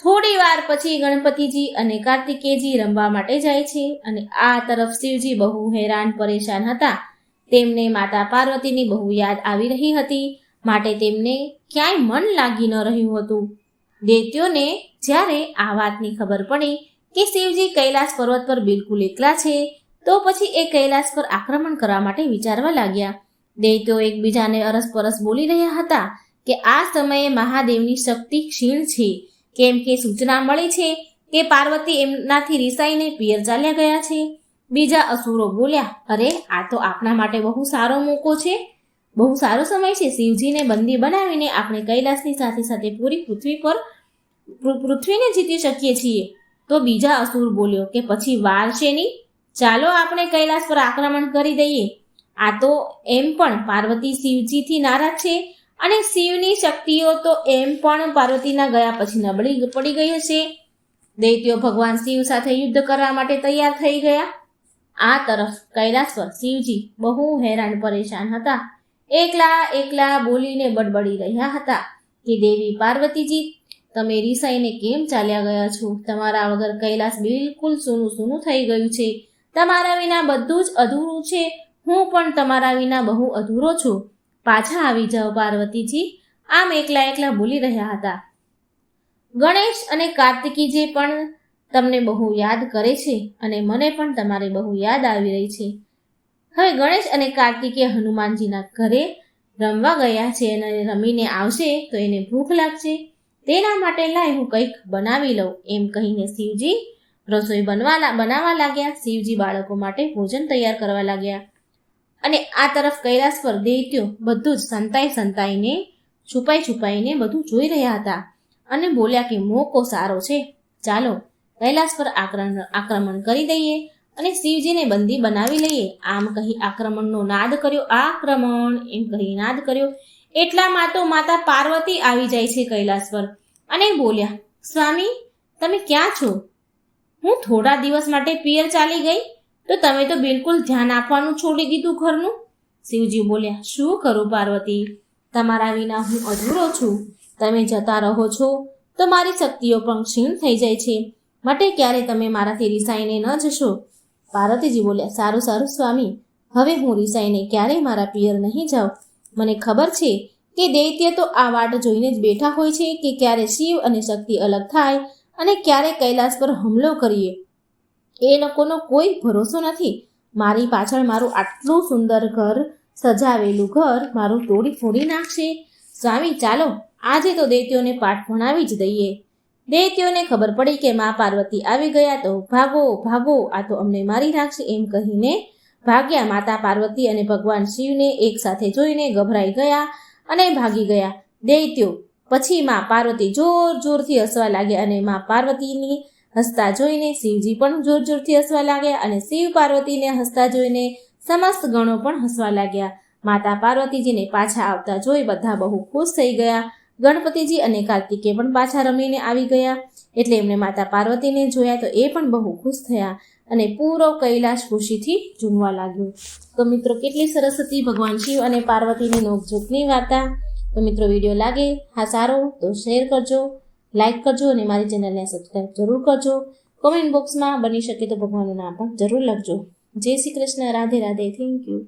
થોડી વાર પછી ગણપતિજી અને કાર્તિકેયજી રમવા માટે જાય છે અને આ તરફ શિવજી બહુ હેરાન પરેશાન હતા. તેમને માતા પાર્વતીની બહુ યાદ આવી રહી હતી, માટે તેમને ક્યાંય મન લાગી ન રહ્યું હતું. દૈત્યોને જ્યારે આ વાતની ખબર પડી કે શિવજી કૈલાસ પર્વત પર બિલકુલ એકલા છે, તો પછી એ કૈલાસ પર આક્રમણ કરવા માટે વિચારવા લાગ્યા. દૈત્યો એકબીજાને અરસપરસ બોલી રહ્યા હતા કે આ સમયે મહાદેવની શક્તિ ક્ષીણ છે, કેમ કે સૂચના મળી છે કે પાર્વતી એમનાથી રિસાઈને પિયર ચાલ્યા ગયા છે. બીજા અસુરો બોલ્યા, અરે આ તો આપણા માટે બહુ સારો મોકો છે, બહુ સારો સમય છે. શિવજીને બંદી બનાવીને આપણે કૈલાસની સાથે સાથે પૂરી પૃથ્વીને જીતી શકીએ છીએ. તો બીજા અસુર બોલ્યો કે પછી વાર શેની, ચાલો આપણે કૈલાસ પર આક્રમણ કરી દઈએ. આ તો એમ પણ પાર્વતી શિવજીથી નારાજ છે અને શિવની શક્તિઓ તો એમ પણ પાર્વતીના ગયા પછી નબળી પડી ગઈ હશે. દૈત્યો ભગવાન શિવ સાથે યુદ્ધ કરવા માટે તૈયાર થઈ ગયા. આ તરફ કૈલાસ પર શિવજી બહુ હેરાન પરેશાન હતા. એકલા એકલા બોલીને બડબડી રહ્યા હતા કે દેવી પાર્વતીજી, તમે રિસાઈને કેમ ચાલ્યા ગયા છો? તમારા વગર કૈલાસ બિલકુલ સૂનું સૂનું થઈ ગયું છે. તમારા વિના બધું જ અધૂરું છે. હું પણ તમારા વિના બહુ અધૂરો છું. પાછા આવી જાઓ પાર્વતીજી. આમ એકલા એકલા બોલી રહ્યા હતા. ગણેશ અને કાર્તિકીજી પણ તમને બહુ યાદ કરે છે અને મને પણ તમારે બહુ યાદ આવી રહી છે. હવે ગણેશ અને કાર્તિકે હનુમાનજીના ઘરે રમવા ગયા છે અને રમીને આવશે તો એને ભૂખ લાગશે. તેના માટે લાય હું કંઈક બનાવી લઉં, એમ કહીને શિવજી રસોઈ બનાવવા લાગ્યા. શિવજી બાળકો માટે ભોજન તૈયાર કરવા લાગ્યા. અને આ તરફ કૈલાસ પર દૈત્યો બધું જ સંતાઈને છુપાઈને બધું જોઈ રહ્યા હતા અને બોલ્યા કે મોકો સારો છે, ચાલો કૈલાસ પર આક્રમણ કરી દઈએ અને શિવજીને બંદી બનાવી લઈએ. આમ કહી આક્રમણનો નાદ કર્યો. આક્રમણ એમ કહી નાદ કર્યો. એટલામાં તો માતા પાર્વતી આવી જાય છે કૈલાસ પર અને બોલ્યા, સ્વામી તમે ક્યાં છો? હું થોડા દિવસ માટે પિયર ચાલી ગઈ તો તમે તો બિલકુલ ધ્યાન આપવાનું છોડી દીધું ઘરનું. શિવજી બોલ્યા, શું કરું પાર્વતી, તમારા વિના હું અધૂરો છું. તમે જતા રહો છો તો મારી શક્તિઓ પણ ક્ષીણ થઈ જાય છે. માટે ક્યારે તમે મારાથી રિસાઈને ન જશો? પાર્વતીજી બોલ્યા, સારું સારું સ્વામી, હવે હું રિસાઈને ક્યારેય મારા પિયર નહીં જાઉં. મને ખબર છે કે દૈત્ય તો આ વાટ જોઈને જ બેઠા હોય છે કે ક્યારે શિવ અને શક્તિ અલગ થાય અને ક્યારે કૈલાસ પર હુમલો કરીએ. એ લોકોનો કોઈ ભરોસો નથી. મારી પાછળ મારું આટલું સુંદર ઘર, સજાવેલું ઘર મારું તોડી ફોડી નાખશે. સ્વામી ચાલો આજે તો દૈત્યોને પાઠ ભણાવી જ દઈએ. દૈત્યોને ખબર પડી કે મા પાર્વતી આવી ગયા તો ભાગો ભાગો, આ તો અમને મારી નાખશે એમ કહીને ભાગ્યા. માતા પાર્વતી અને ભગવાન શિવને એક સાથે જોઈને ગભરાઈ ગયા અને ભાગી ગયા દૈત્યો. પછી મા પાર્વતી જોર જોરથી હસવા લાગ્યા અને મા પાર્વતીની હસતા જોઈને શિવજી પણ જોર જોરથી હસવા લાગ્યા અને શિવ પાર્વતીને હસતા જોઈને સમસ્ત ગણો પણ હસવા લાગ્યા. માતા પાર્વતીજીને પાછા આવતા જોઈ બધા બહુ ખુશ થઈ ગયા. ગણપતિજી અને કાર્તિકે પણ પાછા રમીને આવી ગયા એટલે એમણે માતા પાર્વતીને જોયા તો એ પણ બહુ ખુશ થયા અને પૂરો કૈલાશ ખુશીથી ઝૂમવા લાગ્યો. તો મિત્રો કેટલી સરસ હતી ભગવાન શિવ અને પાર્વતીની નોકઝોકની વાર્તા. તો મિત્રો વિડીયો લાગે હા સારો તો શેર કરજો, લાઈક કરજો અને મારી ચેનલને સબસ્ક્રાઈબ જરૂર કરજો. કોમેન્ટ બોક્સમાં બની શકે તો ભગવાનનું નામ પણ જરૂર લખજો. જય શ્રી કૃષ્ણ. રાધે રાધે. Thank you.